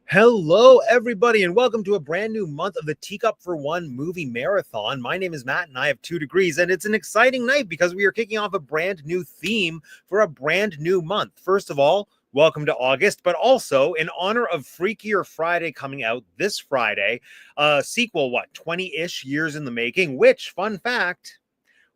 Hello, everybody, and welcome to a brand new month of the Teacup for One movie marathon. My name is Matt, and I have 2 degrees, and it's an exciting night because we are kicking off a brand new theme for a brand new month. First of all, welcome to August, but also in honor of Freakier Friday coming out this Friday, a sequel, 20-ish years in the making, which, fun fact,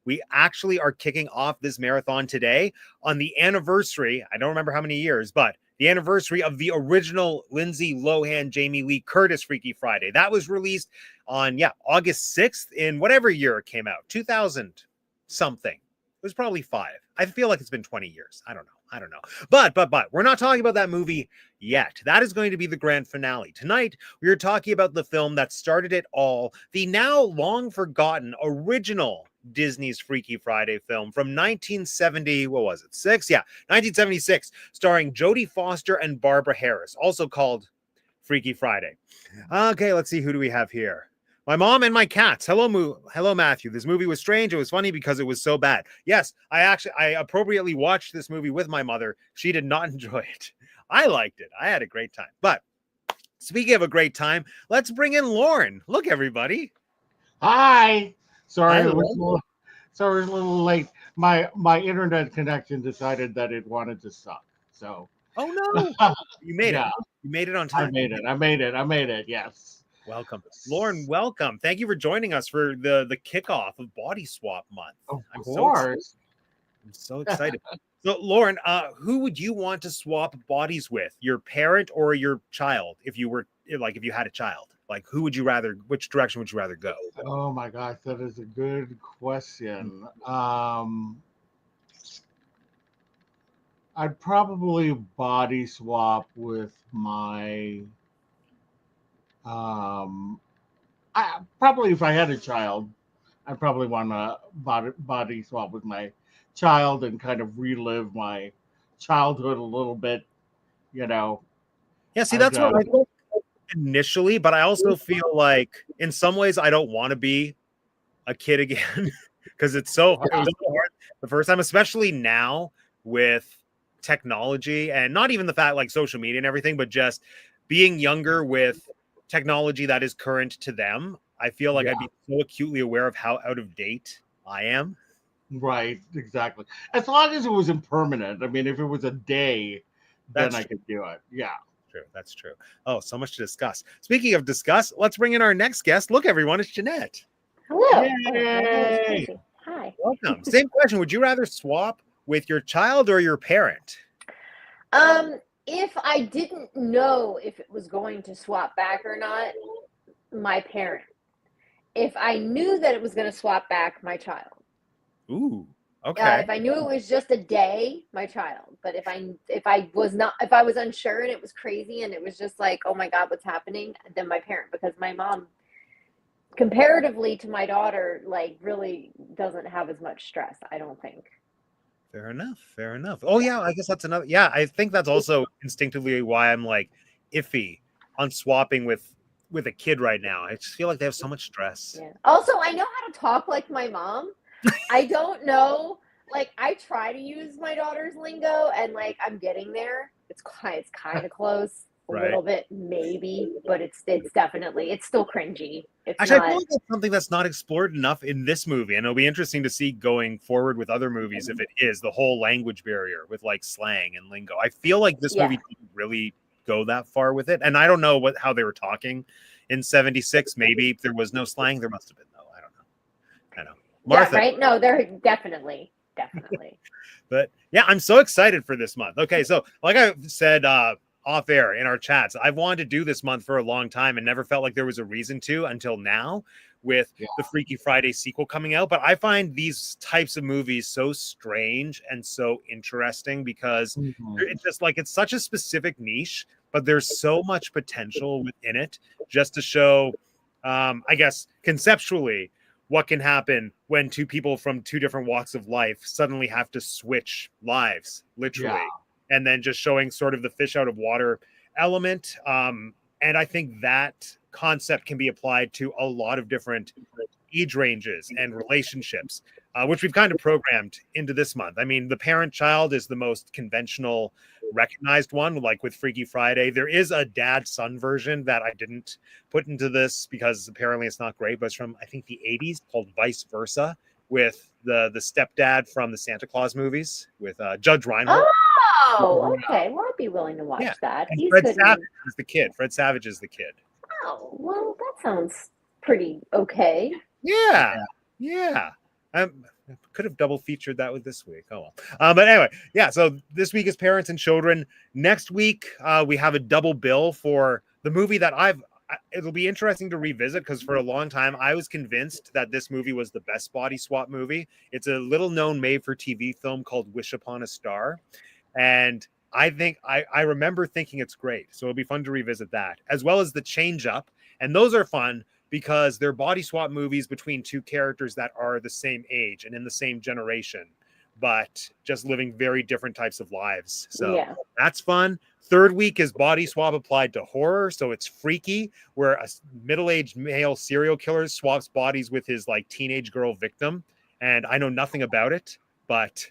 we actually are kicking off this marathon today on the anniversary. I don't remember how many years, but the anniversary of the original Lindsay Lohan, Jamie Lee Curtis Freaky Friday. That was released on, August 6th in whatever year it came out, 2000 something. It was probably 5. I feel like it's been 20 years. I don't know. But we're not talking about that movie yet. That is going to be the grand finale. Tonight, we are talking about the film that started it all, the now long forgotten original Disney's Freaky Friday film from 1970, what was it? 1976, starring Jodie Foster and Barbara Harris, also called Freaky Friday. Okay, let's see, who do we have here? My mom and my cats. Hello, Matthew. This movie was strange. It was funny because it was so bad. Yes, I appropriately watched this movie with my mother. She did not enjoy it. I liked it. I had a great time. But speaking of a great time, let's bring in Lauren. Look, everybody. Hi. Sorry, Hello. it was a little late. My internet connection decided that it wanted to suck. So. Oh no! You made Yeah, it. You made it on time. I made it. Yes. Welcome, Lauren. Welcome. Thank you for joining us for the kickoff of Body Swap Month. Of I'm course. so excited. So, Lauren, who would you want to swap bodies with? Your parent or your child? If you had a child, like who would you rather? Which direction would you rather go? Oh my gosh, that is a good question. I'd probably body swap with my um probably if I had a child, I probably want to body swap with my child and kind of relive my childhood a little bit. You know, Yeah, see, I'd that's what I thought initially, but I also feel like in some ways I don't want to be a kid again because it was so hard the first time, especially now with technology and not even the fact like social media and everything, but just being younger with technology that is current to them. I feel like I'd be so acutely aware of how out of date I am. right, exactly. As long as it was impermanent. I mean, if it was a day, then That's I could do it. Yeah. true. That's true. Oh, so much to discuss. Speaking of discuss, let's bring in our next guest. Look, everyone, it's Jeanette. Hello. Oh, my name is Yay! Casey. Hi. Welcome. Same question. Would you rather swap with your child or your parent? If I didn't know if it was going to swap back or not, my parent. If I knew that it was going to swap back, my child. Ooh, okay. If I knew it was just a day, my child. But if I was unsure and it was crazy and it was just like, oh my God, what's happening? Then my parent, because my mom, comparatively to my daughter, like really doesn't have as much stress, I don't think. Fair enough. Oh yeah, I guess that's another. Yeah, I think that's also instinctively why I'm like iffy on swapping with a kid right now. I just feel like they have so much stress. Yeah. Also, I know how to talk like my mom. I don't know. Like, I try to use my daughter's lingo, and like I'm getting there. It's kind of close, a Right. little bit maybe, but it's definitely still cringy. It's Actually, I not. feel like that's something that's not explored enough in this movie, and it'll be interesting to see going forward with other movies if it is the whole language barrier with like slang and lingo. I feel like this movie didn't really go that far with it, and I don't know how they were talking in '76. Maybe if there was no slang, there must have been though. I don't know. Martha, Yeah, right. No, they're definitely. But yeah, I'm so excited for this month. Okay, so like I said off air in our chats, I've wanted to do this month for a long time and never felt like there was a reason to until now with the Freaky Friday sequel coming out. But I find these types of movies so strange and so interesting because it's just like it's such a specific niche, but there's so much potential within it just to show, I guess, conceptually what can happen when two people from two different walks of life suddenly have to switch lives, literally, and then just showing sort of the fish out of water element. And I think that concept can be applied to a lot of different age ranges and relationships. which we've kind of programmed into this month. I mean, the parent-child is the most conventional, recognized one, like with Freaky Friday. There is a dad-son version that I didn't put into this because apparently it's not great, but it's from, I think, the 80s, called Vice Versa, with the stepdad from the Santa Claus movies with Judge Reinhold. Oh, okay. Well, I'd be willing to watch that. And He's Fred good. Savage is the kid. Fred Savage is the kid. Oh, well, that sounds pretty okay. Yeah. I could have double featured that with this week. Oh well. But anyway, yeah. So this week is Parents and Children. Next week, we have a double bill for the movie that it'll be interesting to revisit because for a long time I was convinced that this movie was the best body swap movie. It's a little known made for TV film called Wish Upon a Star. And I think I remember thinking it's great. So it'll be fun to revisit that, as well as The Change Up. And those are fun because they're body swap movies between two characters that are the same age and in the same generation, but just living very different types of lives. So that's fun. Third week is body swap applied to horror. So it's Freaky, where a middle-aged male serial killer swaps bodies with his like teenage girl victim. And I know nothing about it, but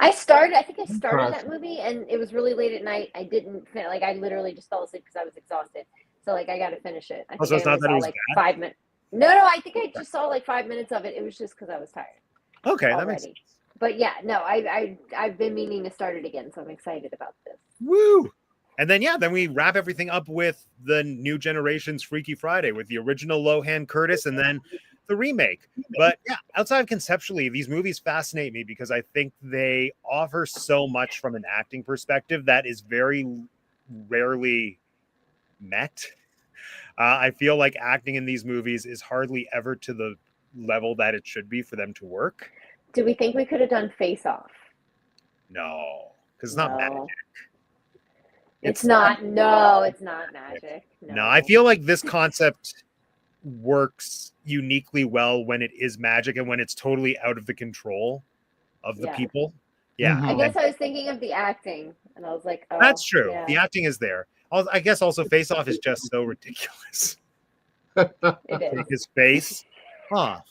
I think I started that movie and it was really late at night. I didn't I literally just fell asleep because I was exhausted. So I got to finish it. I think so it's not that it was like bad? 5 minutes. No, I think I just saw like 5 minutes of it. It was just because I was tired. Okay, already. That makes sense. But yeah, no, I've been meaning to start it again, so I'm excited about this. Woo! And then we wrap everything up with the new generation's Freaky Friday with the original Lohan Curtis and then the remake. But yeah, outside of conceptually, these movies fascinate me because I think they offer so much from an acting perspective that is very rarely met. I feel like acting in these movies is hardly ever to the level that it should be for them to work. Do we think we could have done Face Off? No, because it's not magic. It's not magic. No, I feel like this concept works uniquely well when it is magic and when it's totally out of the control of the people. Yeah. I guess I was thinking of the acting and I was like, oh, that's true. Yeah. The acting is there. I guess also Face Off is just so ridiculous. It is. His face off.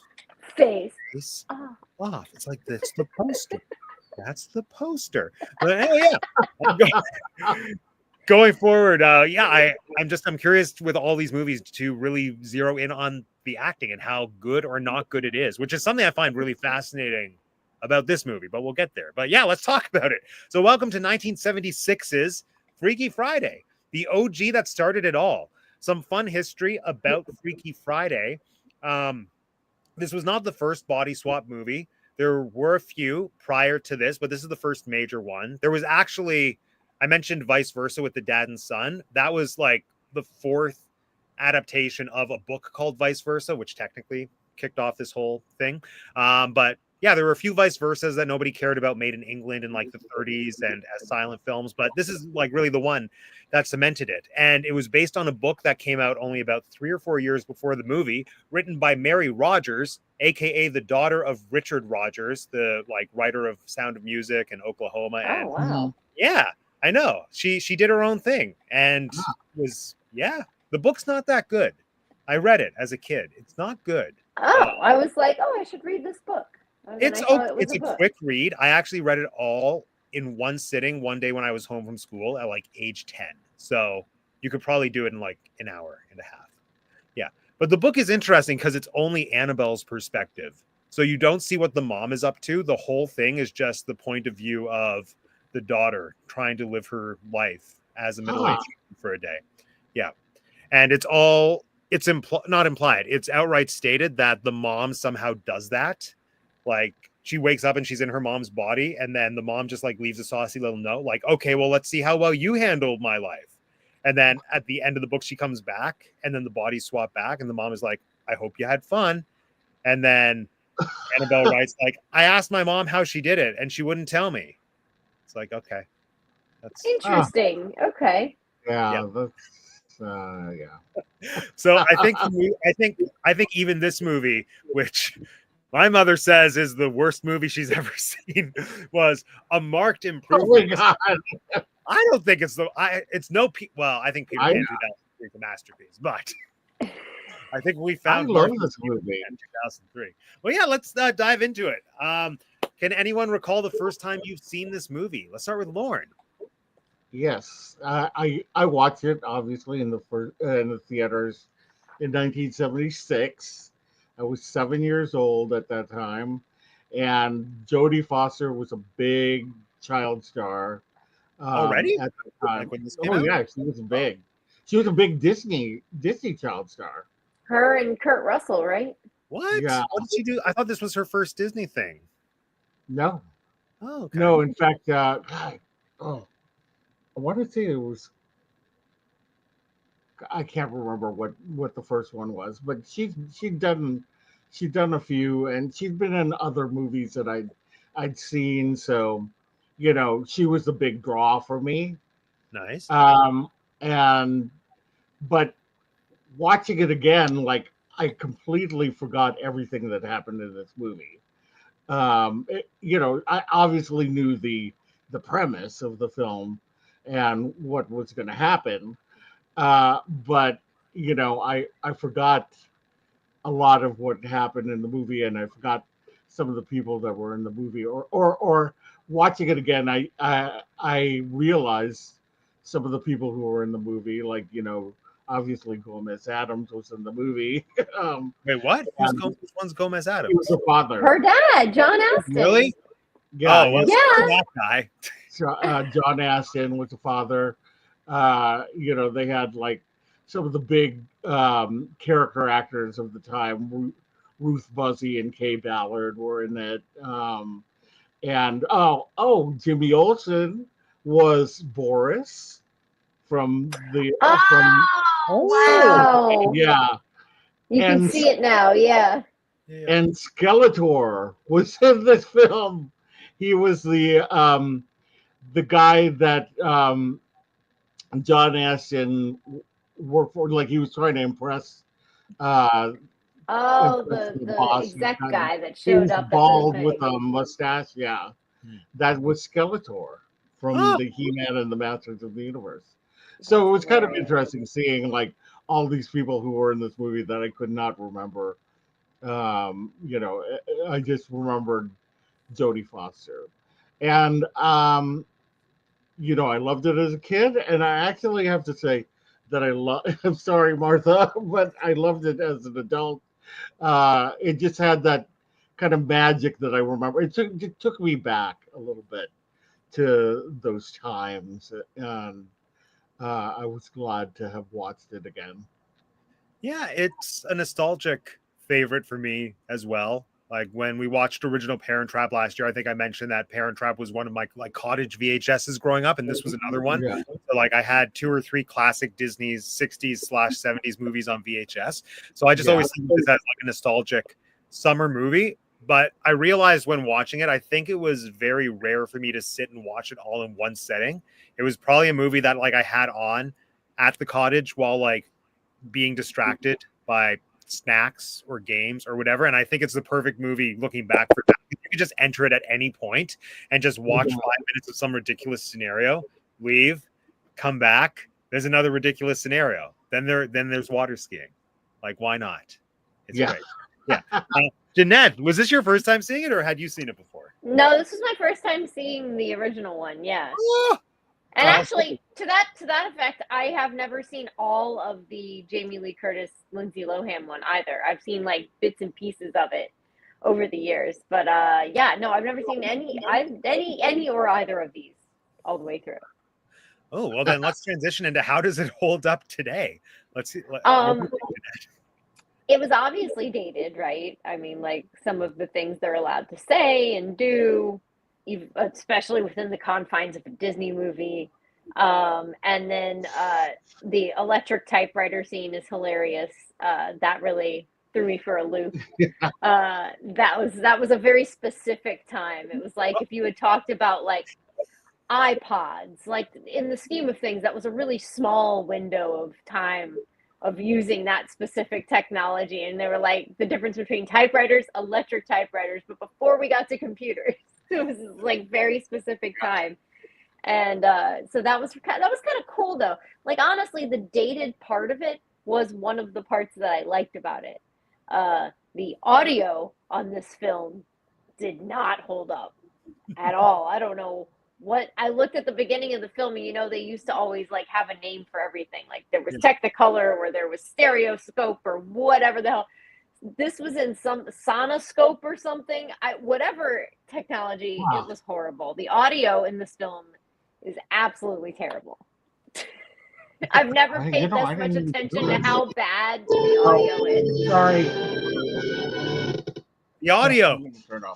Face off. It's like that's the poster. That's the poster. But yeah. Going forward, I'm curious with all these movies to really zero in on the acting and how good or not good it is, which is something I find really fascinating about this movie, but we'll get there. But yeah, let's talk about it. So welcome to 1976's Freaky Friday, the OG that started it all. Some fun history about Freaky Friday. This was not the first body swap movie. There were a few prior to this, but this is the first major one. There was actually, I mentioned Vice Versa with the dad and son. That was like the fourth adaptation of a book called Vice Versa, which technically kicked off this whole thing. But yeah, there were a few Vice Versas that nobody cared about made in England in like the 30s and as silent films. But this is like really the one that cemented it. And it was based on a book that came out only about 3 or 4 years before the movie, written by Mary Rogers, aka the daughter of Richard Rogers, the like writer of Sound of Music and Oklahoma. Oh, wow. Yeah, I know. She did her own thing and the book's not that good. I read it as a kid. It's not good. Oh, I was like, I should read this book. It's a quick read. I actually read it all in one sitting one day when I was home from school at like age 10. So you could probably do it in like an hour and a half. Yeah. But the book is interesting because it's only Annabelle's perspective. So you don't see what the mom is up to. The whole thing is just the point of view of the daughter trying to live her life as a middle-aged woman for a day. Yeah. And it's not implied. It's outright stated that the mom somehow does that. Like she wakes up and she's in her mom's body, and then the mom just like leaves a saucy little note, like, okay, well, let's see how well you handled my life. And then at the end of the book, she comes back, and then the bodies swap back, and the mom is like, I hope you had fun. And then Annabelle writes, like, I asked my mom how she did it, and she wouldn't tell me. It's like, okay, that's interesting. Okay. Yeah. So I think even this movie, which my mother says is the worst movie she's ever seen, was a marked improvement. Oh my God. I don't think I think Peter Pan 2003 is a masterpiece, but I think we I found love Martha this movie. in 2003. Well, yeah, let's dive into it. Can anyone recall the first time you've seen this movie? Let's start with Lauren. Yes, I watched it obviously in the theaters in 1976. I was 7 years old at that time, and Jodie Foster was a big child star Already? at that time. Like when this came Oh out? yeah, she was big. She was a big Disney child star. Her and Kurt Russell, right? What? Yeah, What did she do? I thought this was her first Disney thing. no, Oh, okay. no. In fact, God, oh, I want to say it was. I can't remember what the first one was, but she'd done a few, and she'd been in other movies that I'd seen. So, she was the big draw for me. Nice. Um, and but watching it again, like I completely forgot everything that happened in this movie. I obviously knew the premise of the film and what was going to happen, but I forgot a lot of what happened in the movie, and I forgot some of the people that were in the movie. Or watching it again, I realized some of the people who were in the movie, like obviously Gomez Adams was in the movie. Wait, what? And Which one's Gomez he Adams? was the father. Her dad, John Astin. Really? Yeah, Oh, well, Yeah. that guy. John Astin was the father. They had like some of the big character actors of the time. Ruth Buzzy and Kay Ballard were in it. And Jimmy Olsen was Boris from the Wow. yeah, You can and see it now. Yeah. Yeah. and Skeletor was in this film. He was the guy that John Astin worked for, like he was trying to impress Oh, impress the the boss. exec guy that He showed was up at bald the with thing. a mustache. Yeah, Hmm. that was Skeletor from Oh. the He-Man and the Masters of the Universe. So it was kind of interesting seeing like all these people who were in this movie that I could not remember. I just remembered Jodie Foster, and I loved it as a kid, and I actually have to say that I love. I'm sorry, Martha, but I loved it as an adult. It just had that kind of magic that I remember. It took me back a little bit to those times, and I was glad to have watched it again. Yeah, it's a nostalgic favorite for me as well. Like when we watched original Parent Trap last year, I think I mentioned that Parent Trap was one of my like cottage VHSs growing up, and this was another one. Yeah. So like I had 2 or 3 classic Disney's 60s/70s movies on VHS. So I just always think of this as like a nostalgic summer movie. But I realized when watching it, I think it was very rare for me to sit and watch it all in one setting. It was probably a movie that like I had on at the cottage while like being distracted by snacks or games or whatever. And I think it's the perfect movie looking back for that. You could just enter it at any point and just watch 5 minutes of some ridiculous scenario, leave, come back. There's another ridiculous scenario. Then there's water skiing. Like, why not? It's great. Yeah. Jeanette, was this your first time seeing it or had you seen it before? No, this was my first time seeing the original one. Yeah. Oh, And actually, to that effect, I have never seen all of the Jamie Lee Curtis, Lindsay Lohan one either. I've seen like bits and pieces of it over the years, but no, I've never seen any or either of these all the way through. Oh, well then let's transition into how does it hold up today? Let's see. It was obviously dated, right? I mean, like some of the things they're allowed to say and do, especially within the confines of a Disney movie. And then the electric typewriter scene is hilarious. That really threw me for a loop. That was a very specific time. It was like if you had talked about like iPods, like in the scheme of things, that was a really small window of time of using that specific technology. And they were like the difference between typewriters, electric typewriters, but before we got to computers, it was like very specific time. And so that was kind of cool though. Like honestly, the dated part of it was one of the parts that I liked about it. The audio on this film did not hold up at all. I don't know what I looked at the beginning of the film, and they used to always like have a name for everything. Like there was Technicolor, or there was Stereoscope, or whatever the hell. This was in some Sonoscope or something. Whatever technology, It was horrible. The audio in this film is absolutely terrible. I've never paid this much attention to how bad the audio is. Sorry. The audio.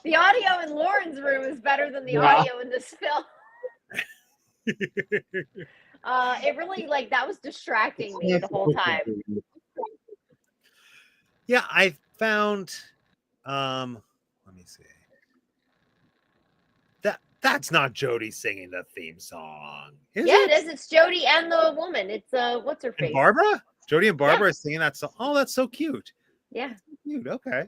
The audio in Lauren's room is better than the audio in this film. It really that was distracting me the whole time. Yeah, I found let me see. That's not Jodie singing the theme song. It is. It's Jodie and the woman. It's what's her face? And Barbara? Jodie and Barbara are singing that song. Oh, that's so cute. Yeah. Cute. Okay.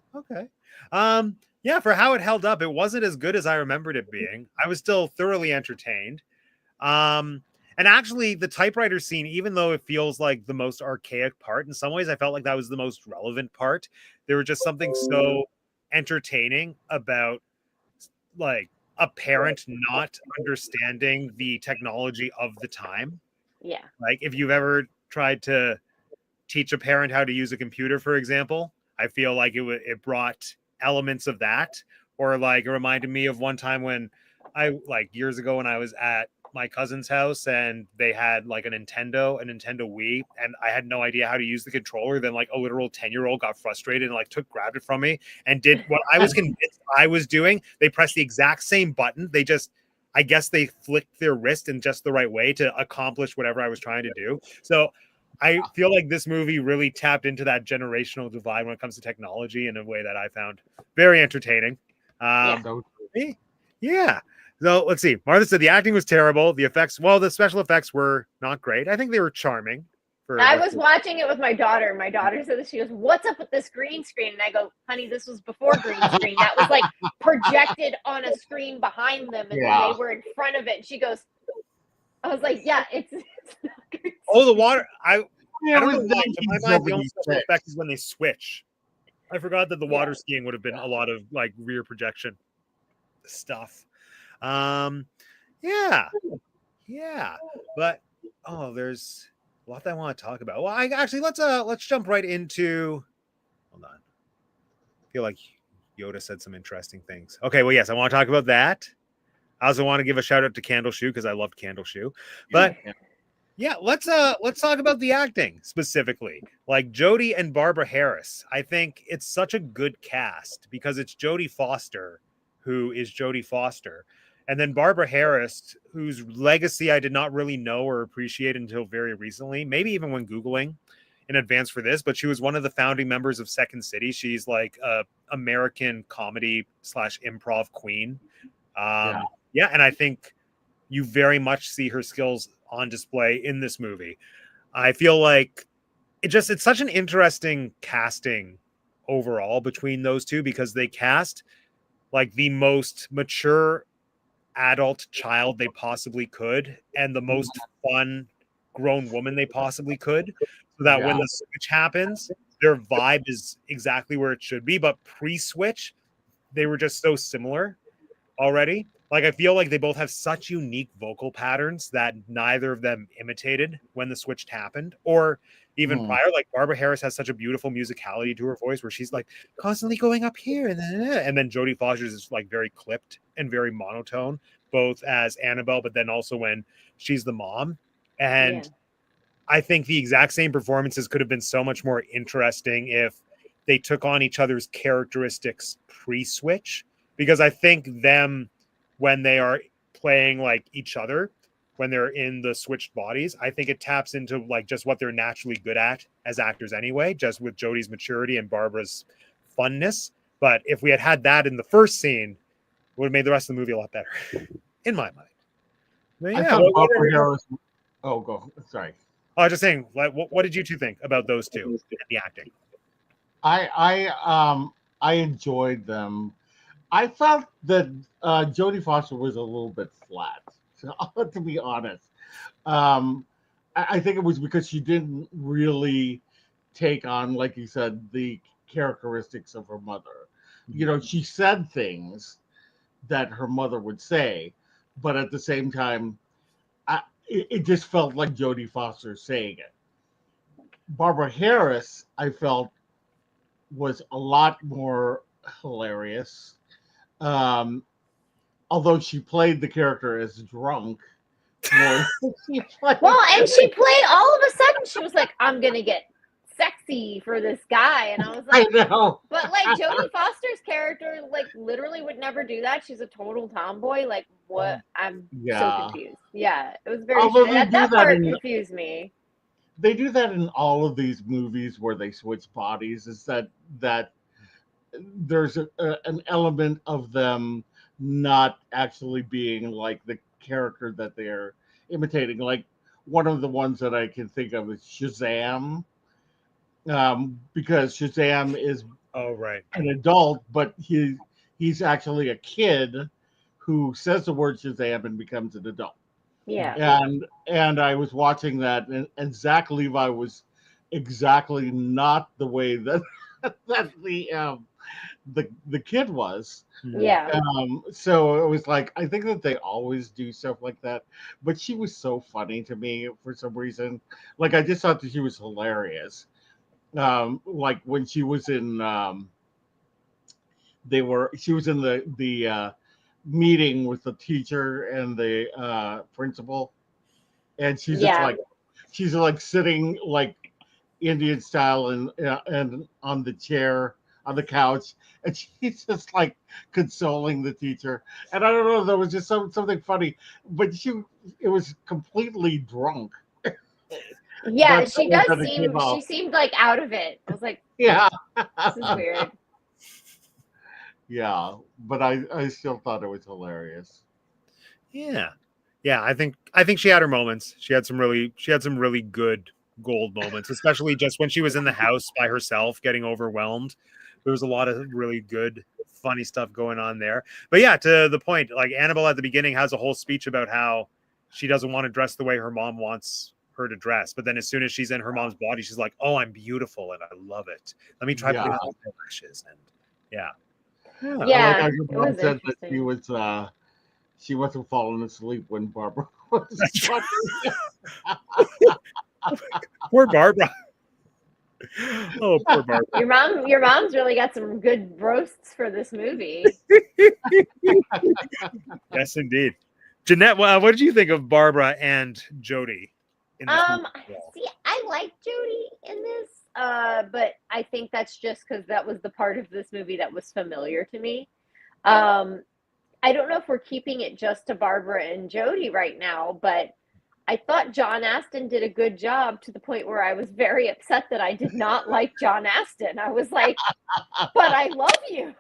Yeah, for how it held up, it wasn't as good as I remembered it being. I was still thoroughly entertained. And actually, the typewriter scene, even though it feels like the most archaic part, in some ways I felt like that was the most relevant part. There was just something so entertaining about a parent not understanding the technology of the time. Yeah. Like if you've ever tried to teach a parent how to use a computer, for example, I feel like it brought elements of that, or it reminded me of one time when I years ago when I was at my cousin's house and they had a Nintendo Wii, and I had no idea how to use the controller. Then a literal 10-year-old got frustrated and grabbed it from me and did what I was convinced I was doing. They pressed the exact same button. I guess they flicked their wrist in just the right way to accomplish whatever I was trying to do. So I feel like this movie really tapped into that generational divide when it comes to technology in a way that I found very entertaining. Yeah. So let's see. Martha said the acting was terrible. The special effects were not great. I think they were charming. I was watching it with my daughter. My daughter said this. She goes, "What's up with this green screen?" And I go, "Honey, this was before green screen. That was projected on a screen behind them, and they were in front of it." And she goes, "I was like, yeah, it's not green." Oh, the water. I don't know why. To my mind, the only special effect is when they switch. I forgot that the water skiing would have been a lot of rear projection stuff. Yeah, but there's a lot that I want to talk about. Well, let's jump right into. Hold on, I feel like Yoda said some interesting things. Okay, well, yes, I want to talk about that. I also want to give a shout out to Candle Shoe because I loved Candle Shoe, but let's talk about the acting specifically. Jodie and Barbara Harris, I think it's such a good cast because it's Jodie Foster who is Jodie Foster. And then Barbara Harris, whose legacy I did not really know or appreciate until very recently, maybe even when Googling in advance for this, but she was one of the founding members of Second City. She's a American comedy / improv queen. And I think you very much see her skills on display in this movie. I feel like it's such an interesting casting overall between those two because they cast the most mature adult child they possibly could and the most fun grown woman they possibly could, so that when the switch happens, their vibe is exactly where it should be. But pre-switch, they were just so similar already. I feel like they both have such unique vocal patterns that neither of them imitated when the switch happened, or even prior. Barbara Harris has such a beautiful musicality to her voice where she's constantly going up here and then Jodie Foster's is very clipped and very monotone, both as Annabelle, but then also when she's the mom. And I think the exact same performances could have been so much more interesting if they took on each other's characteristics pre-switch, because I think them, when they are playing each other, when they're in the switched bodies, I think it taps into just what they're naturally good at as actors anyway, just with Jodie's maturity and Barbara's funness. But if we had had that in the first scene, it would have made the rest of the movie a lot better, in my mind. But I thought Barbara Harris. Oh, go. Sorry. I was just saying, what did you two think about those two and the acting? I enjoyed them. I felt that Jodie Foster was a little bit flat, to be honest. I think it was because she didn't really take on, like you said, the characteristics of her mother. You know, she said things that her mother would say, but at the same time, it just felt like Jodie Foster saying it. Barbara Harris, I felt, was a lot more hilarious. Um, Although she played the character as drunk more than she played. Well, and she played all of a sudden. She was like, "I'm gonna get sexy for this guy," and I was I like, know. "But like Jodie Foster's character, like literally would never do that. She's a total tomboy. Like what? I'm so Yeah. confused. Yeah, it was very Although they that, do that that part in confused me. they do that in all of these movies where they switch bodies. Is that there's an element of them not actually being like the character that they're imitating. Like one of the ones that I can think of is Shazam, because Shazam is Oh, right. an adult, but he's actually a kid who says the word Shazam and becomes an adult. Yeah, And I was watching that, and Zach Levi was exactly not the way that that the kid was. yeah, So it was like I think that they always do stuff like that. But she was so funny to me for some reason. Like I just thought that she was hilarious. Like when she was in she was in the meeting with the teacher and the principal, and yeah. she's like sitting like Indian style and on the chair on the couch, and she's just like consoling the teacher. And I don't know, there was just something funny, but it was completely drunk. Yeah, But she that was does gonna give seem. She off. seemed like out of it. I was like, Yeah, this is weird. yeah. But I still thought it was hilarious. Yeah. Yeah, I think she had her moments. She had some really good gold moments, especially just when she was in the house by herself getting overwhelmed. There was a lot of really good funny stuff going on there. But yeah, to the point, like Annabelle at the beginning has a whole speech about how she doesn't want to dress the way her mom wants her to dress. But then as soon as she's in her mom's body, she's like, "Oh, I'm beautiful and I love it. Let me try putting Yeah. on eyelashes." And yeah. I Yeah, like how your it mom was said that interesting. she wasn't falling asleep when Barbara was That's right. watching. Poor Barbara. Oh, poor Barbara. Your mom's really got some good roasts for this movie. Yes, indeed. Jeanette, what did you think of Barbara and Jodie in this movie? See, I like Jodie in this, but I think that's just because that was the part of this movie that was familiar to me. I don't know if we're keeping it just to Barbara and Jodie right now, but I thought John Astin did a good job to the point where I was very upset that I did not like John Astin. I was like, but I love you.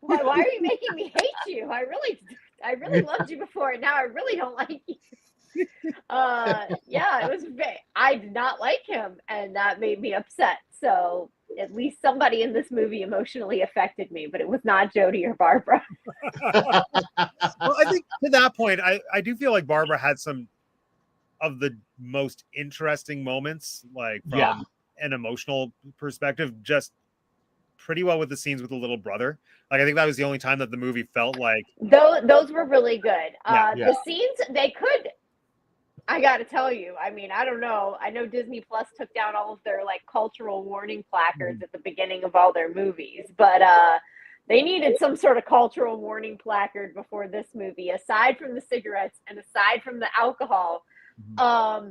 Why are you making me hate you? I really loved you before, and now I really don't like you. Yeah, I did not like him, and that made me upset. So at least somebody in this movie emotionally affected me, but it was not Jodie or Barbara. Well, I think to that point, I do feel like Barbara had some of the most interesting moments, like from an emotional perspective, just pretty well with the scenes with the little brother. Like I think that was the only time that the movie felt like those were really good. Yeah. The scenes they could. I got to tell you, I mean, I don't know. I know Disney Plus took down all of their like cultural warning placards at the beginning of all their movies, but they needed some sort of cultural warning placard before this movie. Aside from the cigarettes and aside from the alcohol, are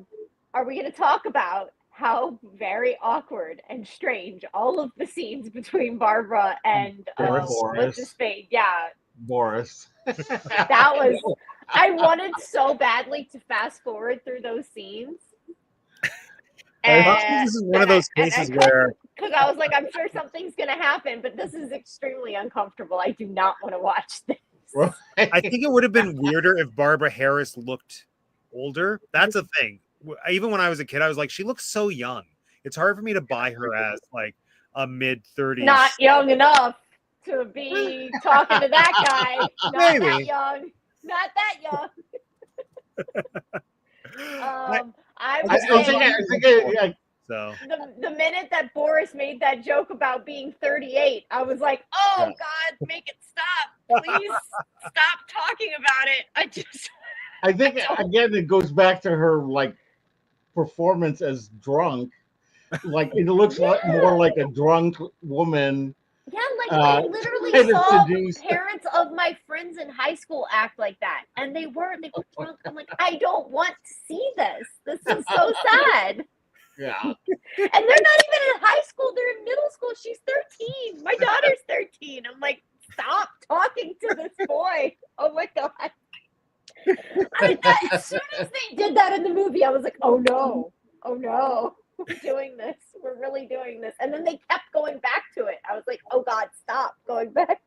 we going to talk about how very awkward and strange all of the scenes between Barbara and what's his face? Yeah, Boris. that was. I wanted so badly to fast forward through those scenes. And this is one of those cases where because I was like, I'm sure something's going to happen, but this is extremely uncomfortable. I do not want to watch this. I think it would have been weirder if Barbara Harris looked older. That's a thing. Even when I was a kid, I was like, she looks so young. It's hard for me to buy her as like a mid-30s. Not young enough to be talking to that guy. Not that young. Not that young. I So the minute that Boris made that joke about being 38, I was like, oh Yeah. God, make it stop. Please stop talking about it. I think again it goes back to her like performance as drunk. Like it looks like more like a drunk woman. Yeah, like I literally kind of saw seduced. parents of my friends in high school act like that, and they were drunk. I'm like, I don't want to see this. This is so sad. Yeah. And they're not even in high school; they're in middle school. She's 13. My daughter's 13. I'm like, stop talking to this boy. Oh my god! As soon as they did that in the movie, I was like, oh no, we're doing this. We're really doing this. And then they kept going back to it. I was like, oh God, stop going back.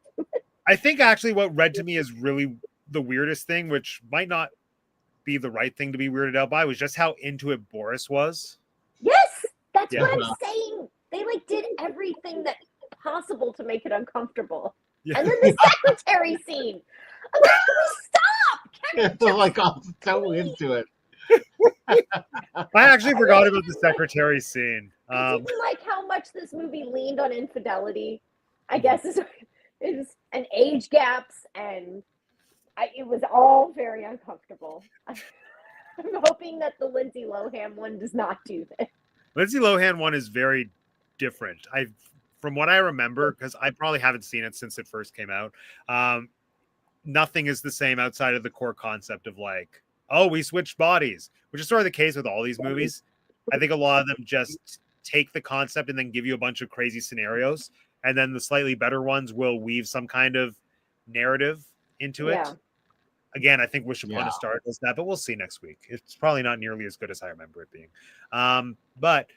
I think actually what read to me is really the weirdest thing, which might not be the right thing to be weirded out by, was just how into it Boris was. Yes, that's Yeah. what I'm saying. They like did everything that possible to make it uncomfortable. Yeah. And then the secretary scene. I'm like, can we stop? Can we It's just like I'm so into it. I actually forgot about the secretary scene. I didn't like how much this movie leaned on infidelity. I guess is and age gaps, and it was all very uncomfortable. I'm hoping that the Lindsay Lohan one does not do this. Lindsay Lohan one is very different. From what I remember, because I probably haven't seen it since it first came out, nothing is the same outside of the core concept of like, oh, we switched bodies, which is sort of the case with all these movies. I think a lot of them just take the concept and then give you a bunch of crazy scenarios, and then the slightly better ones will weave some kind of narrative into it. Yeah. Again, I think Wish Upon Yeah. a Star does that, but we'll see next week. It's probably not nearly as good as I remember it being. But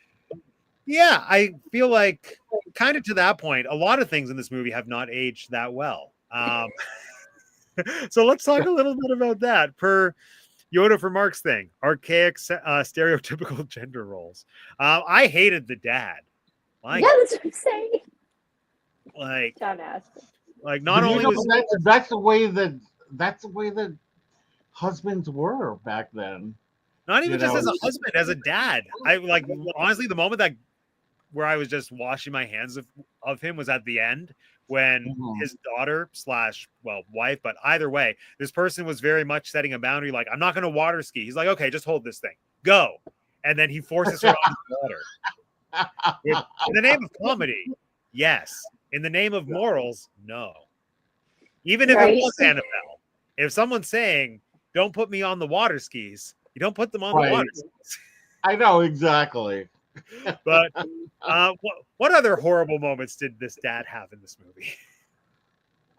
yeah, I feel like kind of to that point, a lot of things in this movie have not aged that well. So let's talk a little bit about that. Per Yoda for Mark's thing, archaic stereotypical gender roles. I hated the dad. Yeah, that's what I'm saying. Like John Aston. not But you only know, was that's the way that husbands were back then. not even you just know, as a husband, as a dad. I like honestly the moment that where I was just washing my hands of him was at the end when Mhm. his daughter wife, but either way, this person was very much setting a boundary. Like, I'm not going to water ski. He's like, okay, just hold this thing, go. And then he forces her on the water. In the name of comedy, yes. In the name of morals, no. Even if Right. it was Annabelle, if someone's saying, don't put me on the water skis, you don't put them on the Right. water skis. I know exactly. But what other horrible moments did this dad have in this movie?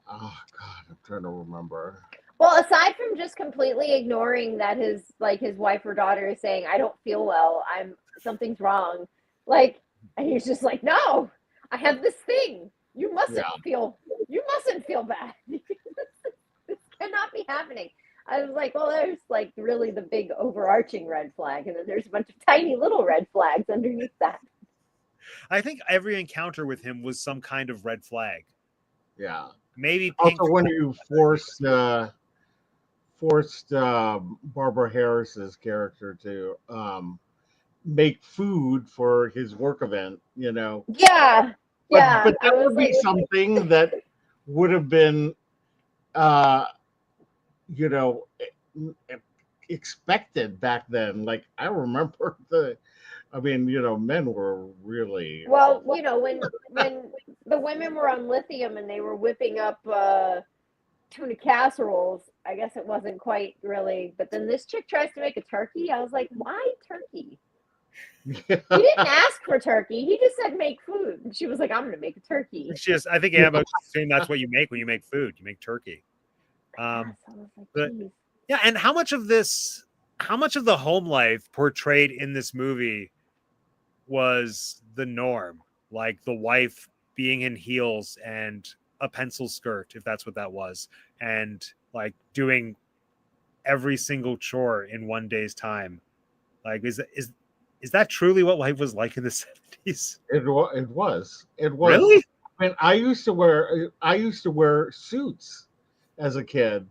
Oh God, I'm trying to remember. Well, aside from just completely ignoring that his wife or daughter is saying, I don't feel well, something's wrong. Like, and he's just like, no, I have this thing. You mustn't feel bad. This cannot be happening. I was like, well, there's like really the big overarching red flag, and then there's a bunch of tiny little red flags underneath that. I think every encounter with him was some kind of red flag. Yeah. Maybe pink. Also, when you forced Barbara Harris's character to make food for his work event, you know. Yeah. But, Yeah. but I that was would be like, something that would have been, you know, expected back then. Like I remember men were really well, you know, when the women were on lithium and they were whipping up tuna casseroles, I guess it wasn't quite really. But then this chick tries to make a turkey. I was like, why turkey? He didn't ask for turkey. He just said make food. And she was like, I'm going to make a turkey. I think Annabelle assumed that's what you make when you make food. You make turkey. So I was like, but- geez. Yeah, and how much of the home life portrayed in this movie was the norm? Like the wife being in heels and a pencil skirt, if that's what that was, and like doing every single chore in one day's time. Like, is that truly what life was like in the 70s? It was. Really? I mean, I used to wear suits as a kid.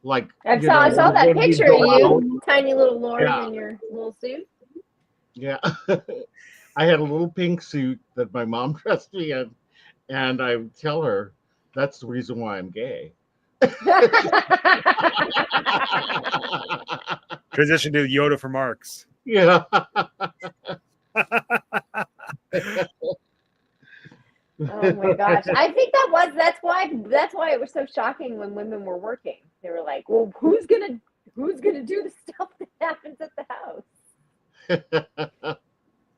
Like I saw that when we picture go of out. you, tiny little Lauren Yeah. in your little suit. Yeah. I had a little pink suit that my mom dressed me in, and I would tell her that's the reason why I'm gay. Transition to Yoda for Marx. Yeah. Oh my gosh. I think that's why it was so shocking when women were working. They were like, well, who's gonna do the stuff that happens at the house?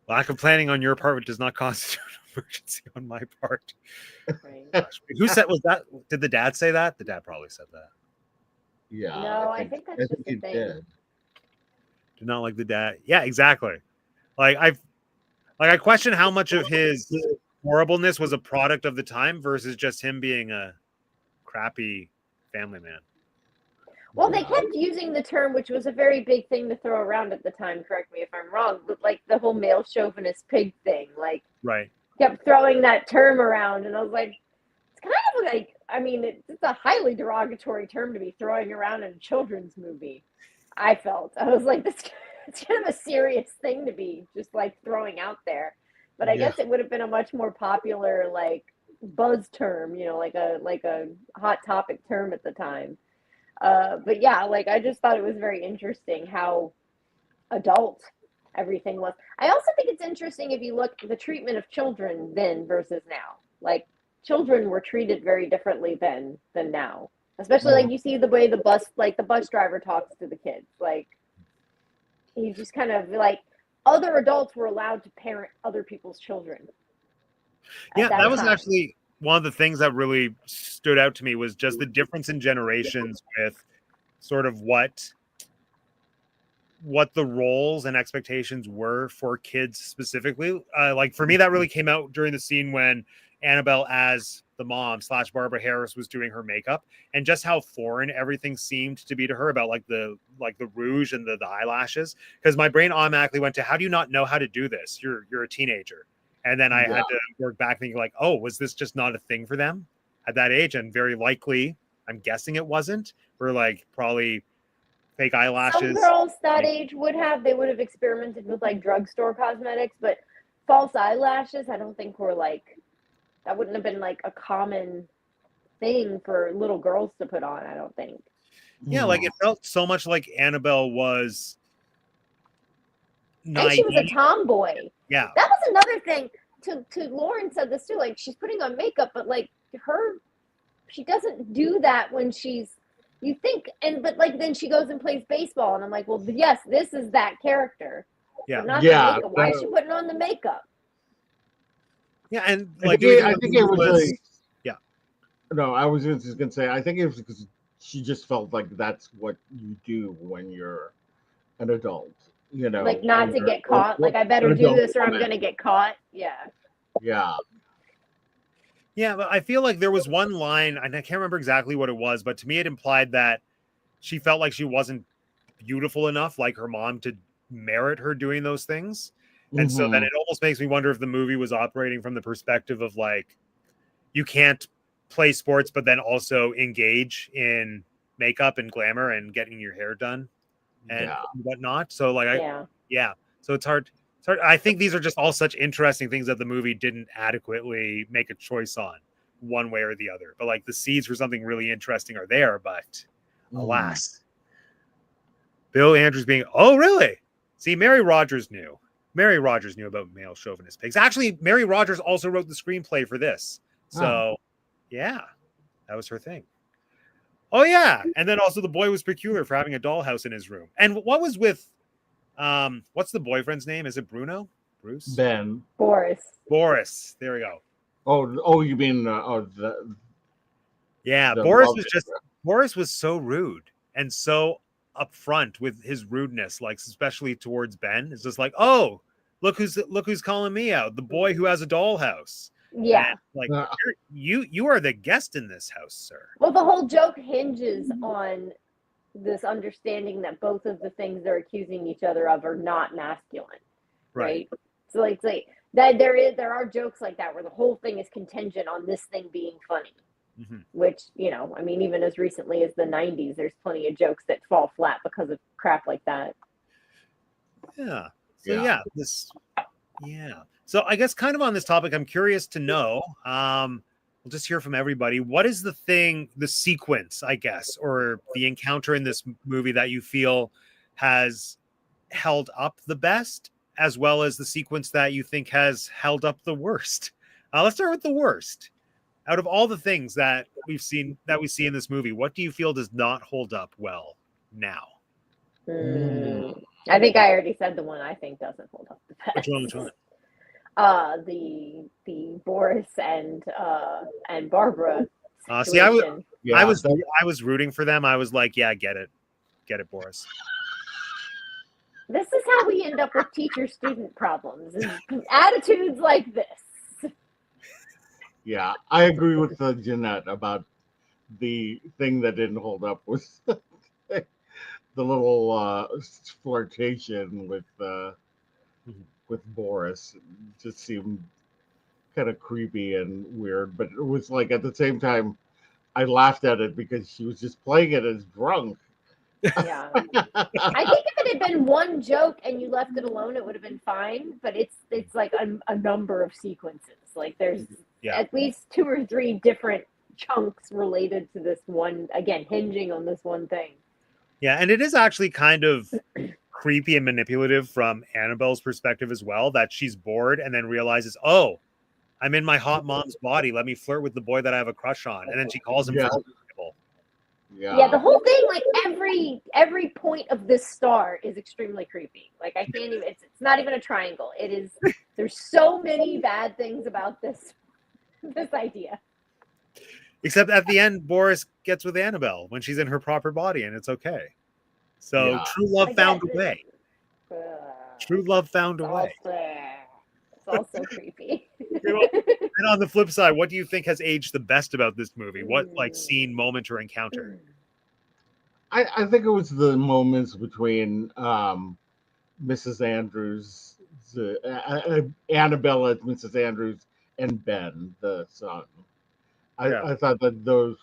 Lack of planning on your part does not constitute an emergency on my part. Right. Gosh, who said was that? Did the dad say that? The dad probably said that. Yeah. No, I think that's just he the thing. did. Do not like the dad. Yeah, exactly. I question how much of his horribleness was a product of the time versus just him being a crappy family man. Well, they kept using the term, which was a very big thing to throw around at the time. Correct me if I'm wrong, but like the whole male chauvinist pig thing, like Right. kept throwing that term around, and I was like, it's kind of like, I mean, it's a highly derogatory term to be throwing around in a children's movie. I was like, this it's kind of a serious thing to be just like throwing out there. But I guess it would have been a much more popular like buzz term, like a hot topic term at the time. But yeah, like I just thought it was very interesting how adult everything was. I also think it's interesting if you look at the treatment of children then versus now. Like children were treated very differently then than now. Especially like you see the way the bus driver talks to the kids. Like he's just kind of like other adults were allowed to parent other people's children. Yeah, that was actually one of the things that really stood out to me was just the difference in generations with sort of what the roles and expectations were for kids specifically. Like for me, that really came out during the scene when Annabelle as the mom / Barbara Harris was doing her makeup, and just how foreign everything seemed to be to her about like the rouge and the eyelashes. Because my brain automatically went to, how do you not know how to do this? You're a teenager. And then I had to work back thinking like, oh, was this just not a thing for them at that age? And very likely, I'm guessing it wasn't. Or like probably fake eyelashes. Some girls that age would have experimented with like drugstore cosmetics, but false eyelashes, I don't think were like, that wouldn't have been like a common thing for little girls to put on, I don't think. Yeah, like it felt so much like Annabelle was naive. And she was a tomboy. Yeah. That was another thing. To Lauren said this too, like she's putting on makeup, but like she doesn't do that when you think, but like then she goes and plays baseball, and I'm like, well, yes, this is that character. Yeah. But not the makeup. Why is she putting on the makeup? Yeah, and like I think it was like, yeah. No, I was just gonna say I think it was because she just felt like that's what you do when you're an adult, like not to get caught. Like I better do this or I'm gonna get caught. Yeah. Yeah. Yeah, but I feel like there was one line, and I can't remember exactly what it was, but to me it implied that she felt like she wasn't beautiful enough like her mom to merit her doing those things. And so then it almost makes me wonder if the movie was operating from the perspective of like, you can't play sports, but then also engage in makeup and glamour and getting your hair done and whatnot. So like, so it's hard. I think these are just all such interesting things that the movie didn't adequately make a choice on one way or the other. But like the seeds for something really interesting are there, but alas. Bill Andrews being, oh, really? See, Mary Rogers knew about male chauvinist pigs. Actually, Mary Rogers also wrote the screenplay for this. So, yeah, that was her thing. Oh, yeah. And then also the boy was peculiar for having a dollhouse in his room. And what was with, what's the boyfriend's name? Is it Bruno? Bruce? Ben. Boris. There we go. Oh, you mean, yeah, Boris was so rude and so upfront with his rudeness, like especially towards Ben. It's just like, oh, look who's calling me out, the boy who has a dollhouse. Yeah, and like you are the guest in this house, sir. Well, the whole joke hinges on this understanding that both of the things they're accusing each other of are not masculine, right? So like that there are jokes like that where the whole thing is contingent on this thing being funny. Which, I mean, even as recently as the 90s, there's plenty of jokes that fall flat because of crap like that. Yeah. So So I guess kind of on this topic, I'm curious to know. We'll just hear from everybody. What is the sequence, I guess, or the encounter in this movie that you feel has held up the best, as well as the sequence that you think has held up the worst? Let's start with the worst. Out of all the things that we see in this movie, what do you feel does not hold up well now? I think I already said the one I think doesn't hold up the best. Which one? The Boris and Barbara See, I situation. I was rooting for them. I was like, yeah, get it, Boris. This is how we end up with teacher-student problems, is attitudes like this. Yeah, I agree with Jeanette about the thing that didn't hold up was the little flirtation with Boris. It just seemed kind of creepy and weird, but it was like at the same time I laughed at it because she was just playing it as drunk. Yeah. I think if it had been one joke and you left it alone, it would have been fine, but it's like a number of sequences. Like there's at least 2 or 3 different chunks related to this one, again, hinging on this one thing. Yeah, and it is actually kind of creepy and manipulative from Annabelle's perspective as well, that she's bored and then realizes, oh, I'm in my hot mom's body. Let me flirt with the boy that I have a crush on. And then she calls him Yeah, the whole thing, like every point of this star is extremely creepy. Like I can't even, it's not even a triangle. It is, there's so many bad things about this idea. Except at the end, Boris gets with Annabelle when she's in her proper body, and it's okay. So true love found a way. True love found a way. It's also creepy. And on the flip side, what do you think has aged the best about this movie? What like scene, moment, or encounter? I think it was the moments between Mrs. Andrews, Annabelle as Mrs. Andrews, and Ben, the son. I thought that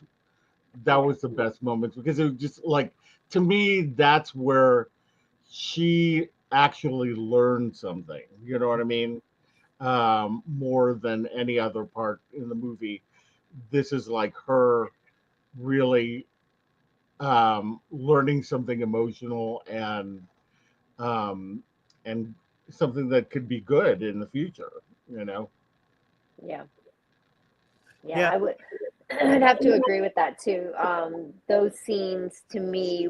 was the best moments because it was just like, to me, that's where she actually learned something. You know what I mean? More than any other part in the movie. This is like her really learning something emotional and something that could be good in the future, you know? Yeah, I'd have to agree with that too. Those scenes to me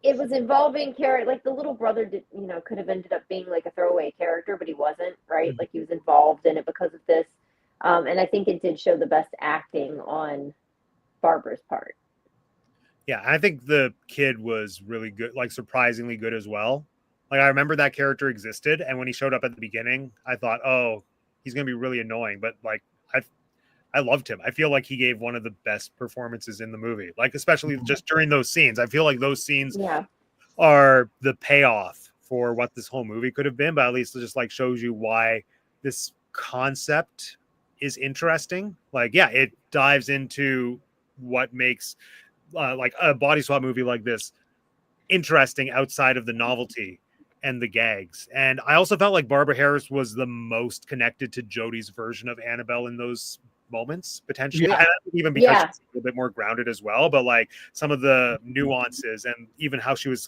it was involving character, like the little brother could have ended up being like a throwaway character, but he wasn't, right? Like he was involved in it because of this. And I think it did show the best acting on Barbara's part. Yeah, I think the kid was really good, like surprisingly good as well. Like I remember that character existed, and when he showed up at the beginning, I thought, oh, he's gonna be really annoying, but like I loved him. I feel like he gave one of the best performances in the movie, like especially just during those scenes. I feel like those scenes are the payoff for what this whole movie could have been, but at least it just like shows you why this concept is interesting. Like, yeah, it dives into what makes like a body swap movie like this interesting outside of the novelty and the gags. And I also felt like Barbara Harris was the most connected to Jodie's version of Annabelle in those moments, potentially. And even because she's a little bit more grounded as well, but like some of the nuances and even how she was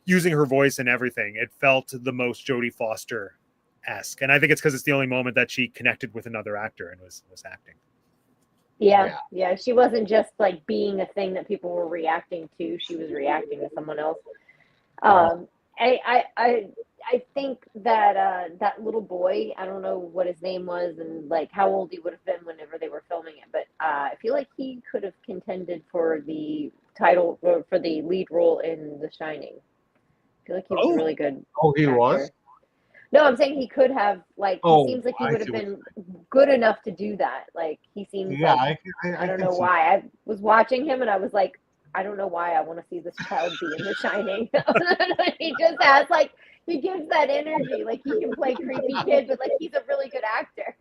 using her voice and everything, it felt the most Jodie Foster-esque. And I think it's because it's the only moment that she connected with another actor and was acting. Yeah. She wasn't just like being a thing that people were reacting to. She was reacting to someone else. I think that that little boy, I don't know what his name was and like how old he would have been whenever they were filming it, but I feel like he could have contended for the title or for the lead role in The Shining. I feel like he was a really good. Oh, he was? No, I'm saying he could have, like, he seems like he would have been good enough to do that. Like, he seems like, I don't know why. I was watching him and I was like, I don't know why I want to see this child be in The Shining. He just has, like, he gives that energy. Like, he can play creepy kid, but, like, he's a really good actor.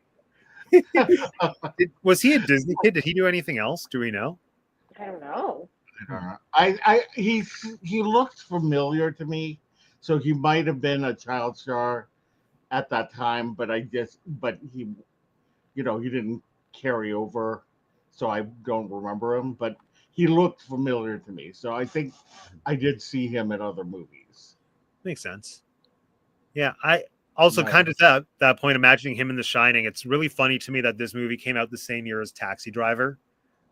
Was he a Disney kid? Did he do anything else? Do we know? I don't know. He looked familiar to me. So he might have been a child star at that time, but he, he didn't carry over, so I don't remember him. But he looked familiar to me, so I think I did see him in other movies. Makes sense. Yeah, I also Right. kind of at that point imagining him in The Shining. It's really funny to me that this movie came out the same year as Taxi Driver,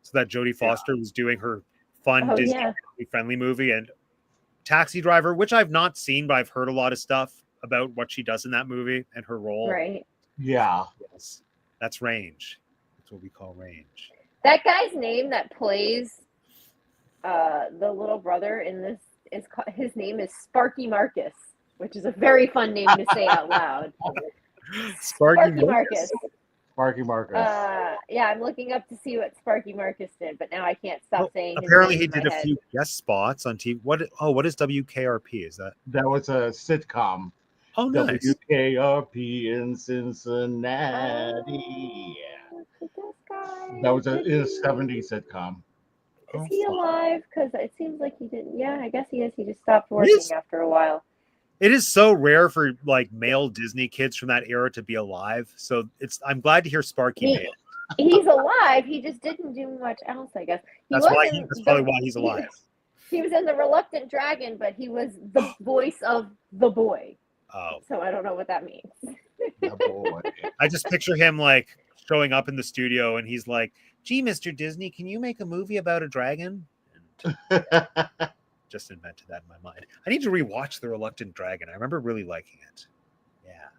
so that Jodie Foster was doing her fun Oh, Disney yeah. friendly movie, and Taxi Driver, which I've not seen, but I've heard a lot of stuff about what she does in that movie and her role. Right. Yeah. Yes, that's Range. That's what we call Range. That guy's name that plays the little brother in this his name is Sparky Marcus, which is a very fun name to say out loud. Sparky Marcus. Sparky Marcus. Yeah, I'm looking up to see what Sparky Marcus did, but now I can't stop saying. Apparently, his he name in did my a head. few guest spots on TV. What is WKRP? Is that? That was a sitcom. Oh, nice. WKRP in Cincinnati. This guy. That was a 70s sitcom. Is he alive? Because it seems like he didn't. Yeah, I guess he is. He just stopped working after a while. It is so rare for like male Disney kids from that era to be alive. So I'm glad to hear Sparky made it. He's alive. He just didn't do much else, I guess. That's probably why he's alive. He was in The Reluctant Dragon, but he was the voice of the boy. Oh. So I don't know what that means. The boy. I just picture him like showing up in the studio and he's like, "Gee, Mr. Disney, can you make a movie about a dragon?" And just invented that in my mind. I need to rewatch The Reluctant Dragon. I remember really liking it. Yeah.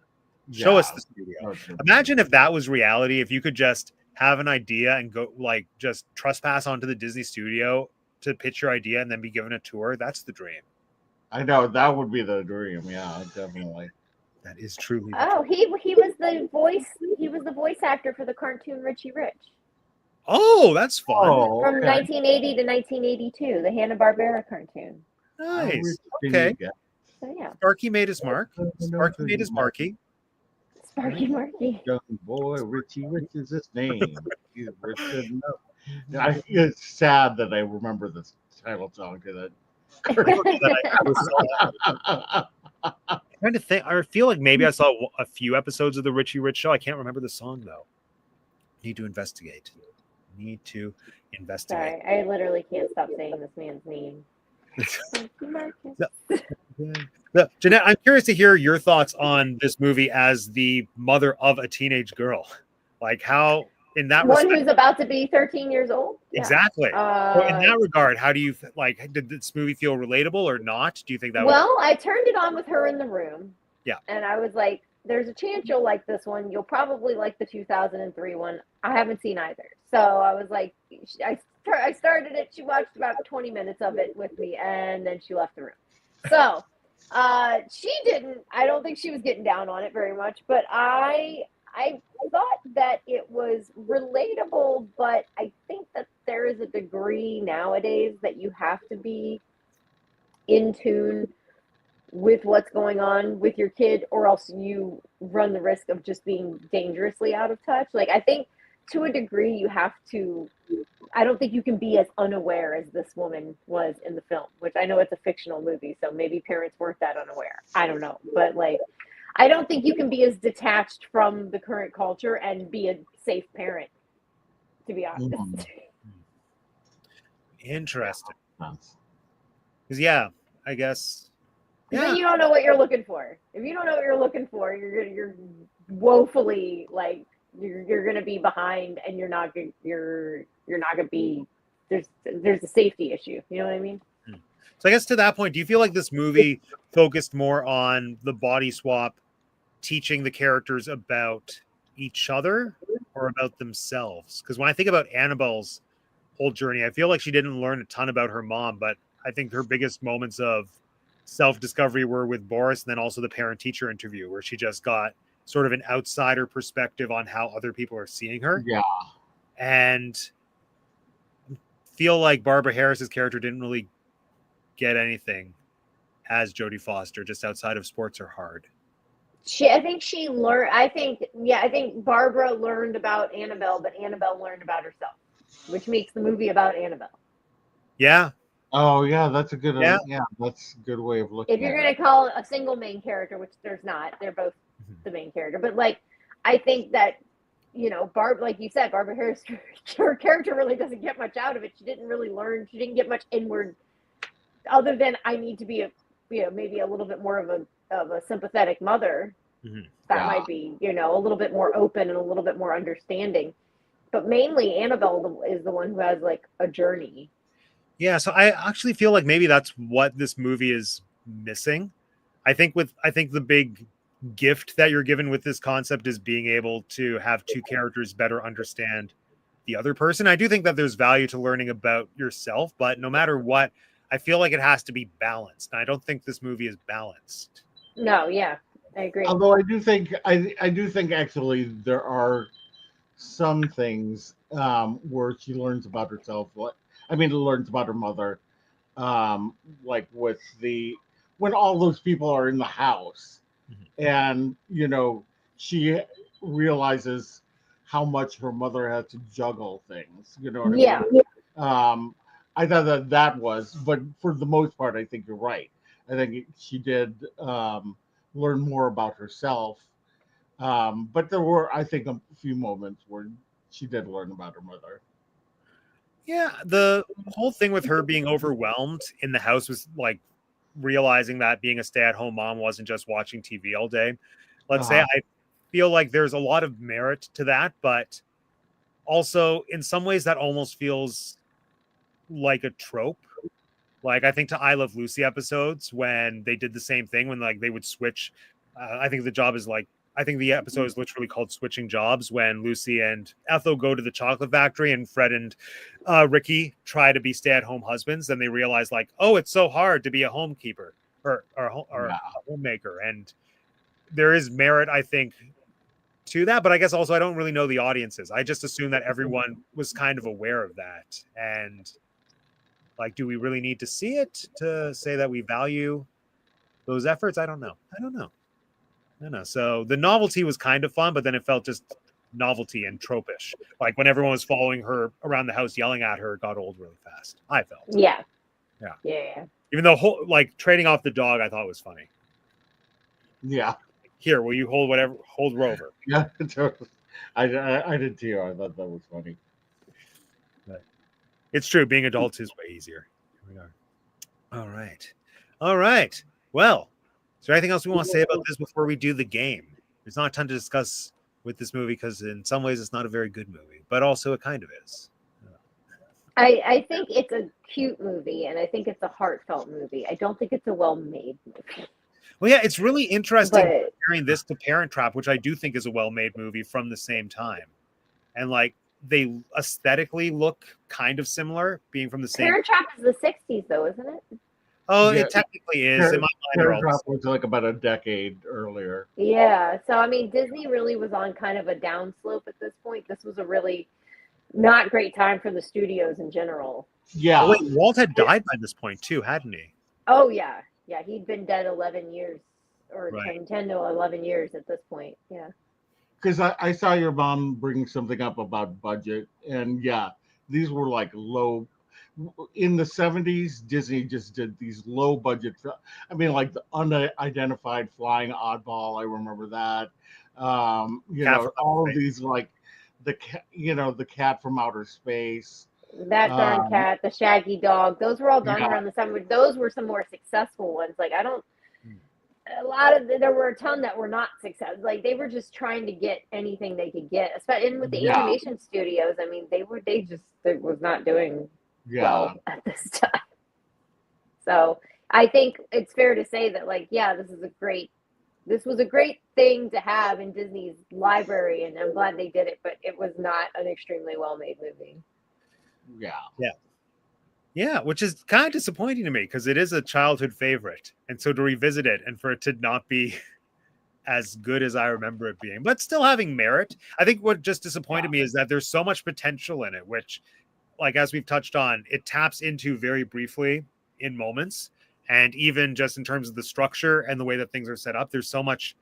Show us the studio. Imagine if that was reality, if you could just have an idea and go like just trespass onto the Disney studio to pitch your idea and then be given a tour. That's the dream. I know, that would be the dream. Yeah, definitely. That is truly. He was the voice. He was the voice actor for the cartoon Richie Rich. Oh, that's fun. Oh, From 1980 to 1982, the Hanna-Barbera cartoon. Nice. Okay. So yeah. Sparky made his mark. Sparky made his marky. Sparky Marky. Young boy, Richie Rich is his name. He's rich enough. It's sad that I remember this title song to that. I'm trying to think. I feel like maybe I saw a few episodes of the Richie Rich show. I can't remember the song though. Need to investigate. Sorry, I literally can't stop saying this man's name. Jeanette, I'm curious to hear your thoughts on this movie as the mother of a teenage girl. Like how, in that one respect, who's about to be 13 years old. Exactly. So in that regard, how do you like? Did this movie feel relatable or not? Do you think that? I turned it on with her in the room. Yeah. And I was like, "There's a chance you'll like this one. You'll probably like the 2003 one. I haven't seen either." So I was like, I started it. She watched about 20 minutes of it with me, and then she left the room. So she didn't. I don't think she was getting down on it very much, but I thought that it was relatable, but I think that there is a degree nowadays that you have to be in tune with what's going on with your kid, or else you run the risk of just being dangerously out of touch. Like, I think to a degree you have to, I don't think you can be as unaware as this woman was in the film, which I know it's a fictional movie, so maybe parents weren't that unaware. I don't know. But like, I don't think you can be as detached from the current culture and be a safe parent, to be honest. Interesting. Because I guess. Yeah. Then you don't know what you're looking for. If you don't know what you're looking for, you're woefully like you're gonna be behind, and you're not gonna be. There's a safety issue. You know what I mean? So I guess to that point, do you feel like this movie focused more on the body swap, teaching the characters about each other or about themselves? Because when I think about Annabelle's whole journey, I feel like she didn't learn a ton about her mom, but I think her biggest moments of self-discovery were with Boris, and then also the parent-teacher interview, where she just got sort of an outsider perspective on how other people are seeing her. Yeah. And feel like Barbara Harris's character didn't really get anything as Jodie Foster, just outside of Sports Are Hard. I think Barbara learned about Annabelle, but Annabelle learned about herself, which makes the movie about Annabelle. Yeah. Oh yeah, that's a good. Yeah. Yeah, that's a good way of looking If you're at gonna it. call a single main character, which there's not, they're both Mhm. the main character. But like, I think that Barb, like you said, Barbara Harris, her character really doesn't get much out of it. She didn't really learn. She didn't get much inward, other than I need to be maybe a little bit more of a sympathetic mother. Mhm. That Yeah, might be a little bit more open and a little bit more understanding. But mainly Annabelle is the one who has like a journey. Yeah, so I actually feel like maybe that's what this movie is missing. I think the big gift that you're given with this concept is being able to have two characters better understand the other person. I do think that there's value to learning about yourself, but no matter what, I feel like it has to be balanced. And I don't think this movie is balanced. No, yeah, I agree. although I do think actually there are some things where she learns about herself. I mean, learns about her mother, like with the when all those people are in the house, Mhm. and she realizes how much her mother had to juggle things. You know what I Yeah, mean? I thought that was, but for the most part, I think you're right. I think she did learn more about herself, but there were, I think, a few moments where she did learn about her mother. Yeah, the whole thing with her being overwhelmed in the house was like realizing that being a stay-at-home mom wasn't just watching TV all day. Let's say Uh-huh. I feel like there's a lot of merit to that, but also in some ways that almost feels like a trope. Like I think to I Love Lucy episodes when they did the same thing when like they would switch. I think the job is like I think the episode is literally called "Switching Jobs" when Lucy and Ethel go to the chocolate factory and Fred and Ricky try to be stay-at-home husbands. Then they realize like, oh, it's so hard to be a homekeeper or Yeah. a homemaker, and there is merit, I think, to that. But I guess also I don't really know the audiences. I just assume that everyone was kind of aware of that and like, do we really need to see it to say that we value those efforts? I don't know. I don't know. I don't know. So the novelty was kind of fun, but then it felt just novelty and tropish. Like when everyone was following her around the house, yelling at her, it got old really fast. I felt. yeah, Yeah. yeah. Even though like trading off the dog, I thought was funny. Yeah. Here, will you hold Rover? Yeah. I did too. I thought that was funny. But it's true. Being adults is way easier. Here we are. All right. All right. Well, is there anything else we want to say about this before we do the game? There's not a ton to discuss with this movie because in some ways it's not a very good movie, but also it kind of is. I think it's a cute movie, and I think it's a heartfelt movie. I don't think it's a well-made movie. Well, yeah, it's really interesting But comparing this to Parent Trap, which I do think is a well-made movie from the same time. And like they aesthetically look kind of similar, being from the same. Parent Trap is the '60s, though, isn't it? Oh, Yeah. it technically is. In my mind, they're Parent all Trap was like about a decade earlier. Yeah. So I mean, Disney really was on kind of a downslope at this point. This was a really not great time for the studios in general. Yeah. Oh, wait, Walt had died by this point too, hadn't he? Oh yeah, yeah. He'd been dead 11 years, or Right. 10 to 11 years at this point. Yeah. Because I saw your mom bring something up about budget, and yeah, these were like low. In the 70s, Disney just did these low budget. I mean, like the unidentified flying oddball. I remember that. Cat from All of Outer these like the cat from outer space. That darn Um, cat, the Shaggy dog, those were all done yeah, around the summer. Those were some more successful ones. Like I don't, Hmm. there were a ton that were not successful. Like they were just trying to get anything they could get. Especially in with the yeah, animation studios. I mean, they was not doing yeah, well at this time. So I think it's fair to say that like, yeah, this was a great thing to have in Disney's library, and I'm glad they did it, but it was not an extremely well made movie. yeah. Yeah, which is kind of disappointing to me because it is a childhood favorite. And so to revisit it and for it to not be as good as I remember it being, but still having merit. I think what just disappointed me is that there's so much potential in it, which, like, as we've touched on, it taps into very briefly in moments. And even just in terms of the structure and the way that things are set up, there's so much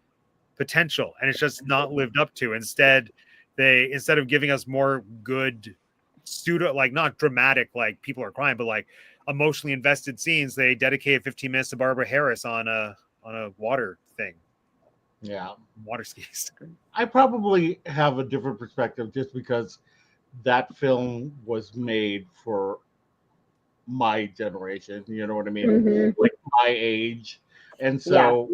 potential and it's just not lived up to. Instead of giving us more good pseudo, like not dramatic, like people are crying, but like emotionally invested scenes, they dedicated 15 minutes to Barbara Harris on a water thing, Yeah. water skis. I probably have a different perspective just because that film was made for my generation. You know what I mean? Mhm. Like my age, and Yeah.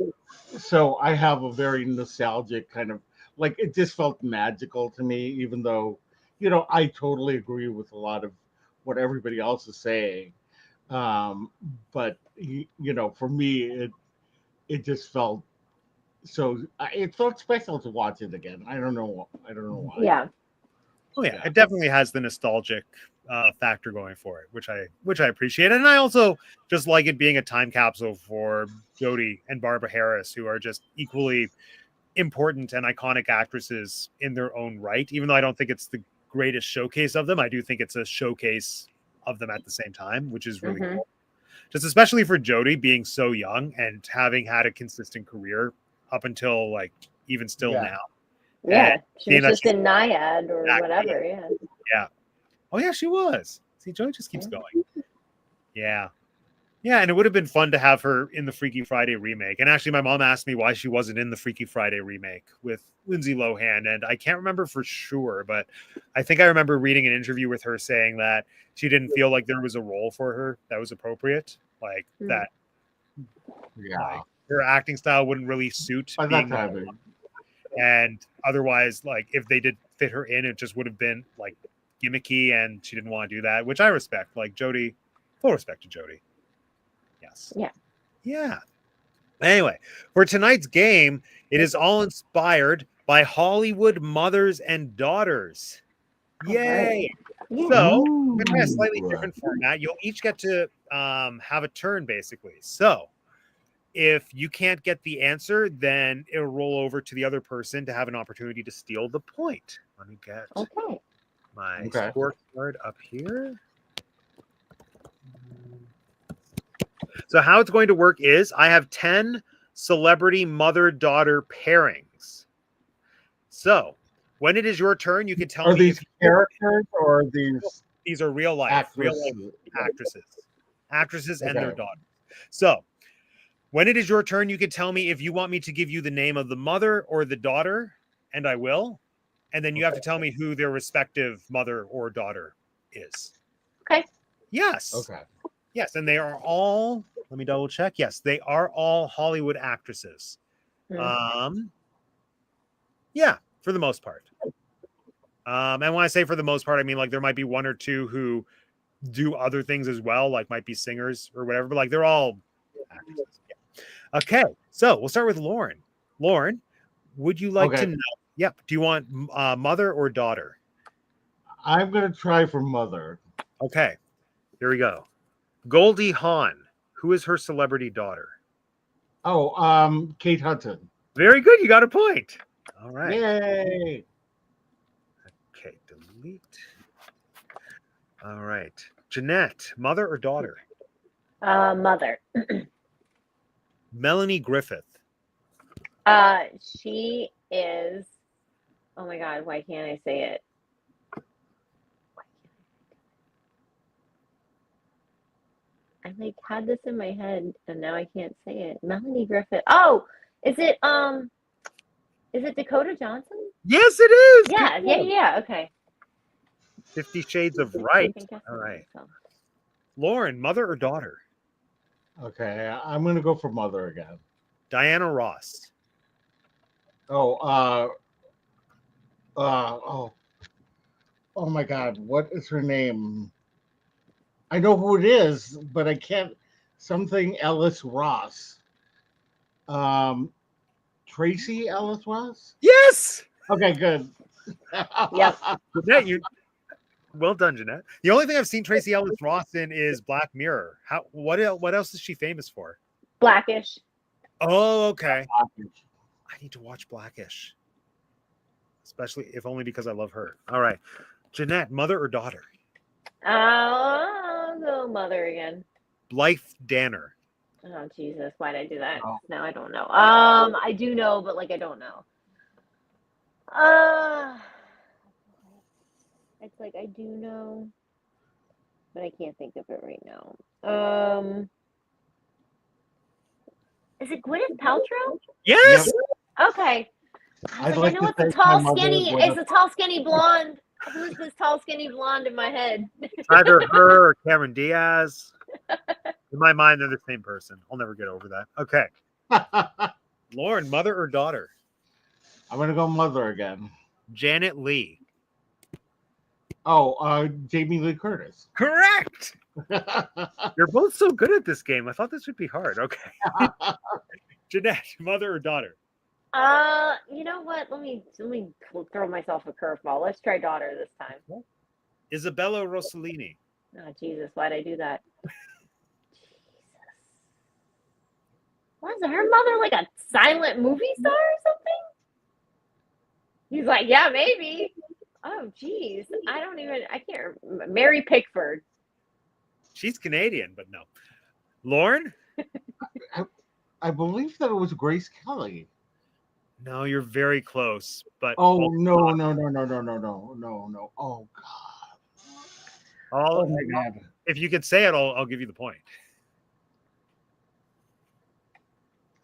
so I have a very nostalgic kind of like it just felt magical to me, even though I totally agree with a lot of what everybody else is saying. But for me, it just felt it felt special to watch it again. I don't know. I don't know why. Yeah. Oh yeah, Yeah. it definitely has the nostalgic factor going for it, which I appreciate, and I also just like it being a time capsule for Jodie and Barbara Harris, who are just equally important and iconic actresses in their own right. Even though I don't think it's the greatest showcase of them, I do think it's a showcase of them at the same time, which is really Mhm. cool. Just especially for Jodie being so young and having had a consistent career up until like even still Yeah. now. Yeah. She seeing was that just she's in Naiad or back, whatever. Yeah. yeah. Oh yeah, she was. See, Jodie just keeps Yeah. going. Yeah. Yeah, and it would have been fun to have her in the Freaky Friday remake. And actually, my mom asked me why she wasn't in the Freaky Friday remake with Lindsay Lohan. And I can't remember for sure, but I think I remember reading an interview with her saying that she didn't feel like there was a role for her that was appropriate. Like Mm. that, Yeah. like her acting style wouldn't really suit By that being. time, And otherwise, like if they did fit her in, it just would have been like gimmicky, and she didn't want to do that, which I respect. Like Jodie, full respect to Jodie. Yes. Yeah. Yeah. Anyway, for tonight's game, it is all inspired by Hollywood mothers and daughters. Yay! Yeah. So, we're going to try a slightly different format. You'll each get to have a turn, basically. So, if you can't get the answer, then it'll roll over to the other person to have an opportunity to steal the point. Let me get Okay. my Okay. scorecard up here. So how it's going to work is I have 10 celebrity mother-daughter pairings. So when it is your turn, you can tell are me these if characters or are these are real life actresses and their Okay. daughters. So when it is your turn, you can tell me if you want me to give you the name of the mother or the daughter, and I will. And then you have to tell me who their respective mother or daughter is. Okay. Yes. Okay. Yes, and they are all, let me double check. Yes, they are all Hollywood actresses. Yeah, for the most part. And when I say for the most part, I mean like there might be one or two who do other things as well, like might be singers or whatever, but like they're all actresses. Yeah. Okay, so we'll start with Lauren. Lauren, would you like to know? Yep. Do you want mother or daughter? I'm gonna try for mother. Okay, here we go. Goldie Hawn. Who is her celebrity daughter? Oh, Kate Hudson. Very good. You got a point. All right. Yay! Okay, delete. All right. Jeanette, mother or daughter? Mother. Melanie Griffith. She is. Oh my God! Why can't I say it? I like had this in my head and now I can't say it. Melanie Griffith. Oh, is it Dakota Johnson? Yes, it is. Yeah. Okay. 50 Shades of Right. Second guessing All right. myself. Lauren, mother or daughter? Okay, I'm gonna go for mother again. Diana Ross. Oh, oh my God, what is her name? I know who it is, but I can't. Something Ellis Ross. Tracy Ellis Ross. Yes. Okay, good. Yep. Jeanette, you. Well done, Jeanette. The only thing I've seen Tracy Ellis Ross in is Black Mirror. What else is she famous for? Blackish. Oh, okay. I need to watch Blackish. Especially if only because I love her. All right. Jeanette, mother or daughter? I'll go mother again. Blythe Danner. Oh Jesus, why did I do that? Oh. Now I don't know. I do know, but like I don't know. It's like I do know. but I can't think of it right now. Is it Gwyneth Paltrow? Yes. Okay. I I'd was like I to know it's a thank my tall, mother, skinny. Gwyneth. It's a tall, skinny blonde. Who's this tall, skinny blonde in my head? Either her or Cameron Diaz. In my mind, they're the same person. I'll never get over that. Okay. Lauren, mother or daughter? I'm gonna go mother again. Janet Leigh. Oh, Jamie Lee Curtis. Correct. You're both so good at this game. I thought this would be hard. Okay. Jeanette, mother or daughter? You know what? Let me throw myself a curveball. Let's try daughter this time. Isabella Rossellini. Oh Jesus, why'd I do that? Jesus. Was her mother like a silent movie star or something? He's like, yeah, maybe. Oh, geez. I can't remember. Mary Pickford. She's Canadian, but no. Lauren? I believe that it was Grace Kelly. No, you're very close. But Oh no. Oh God. Oh my God. If you could say it, I'll give you the point.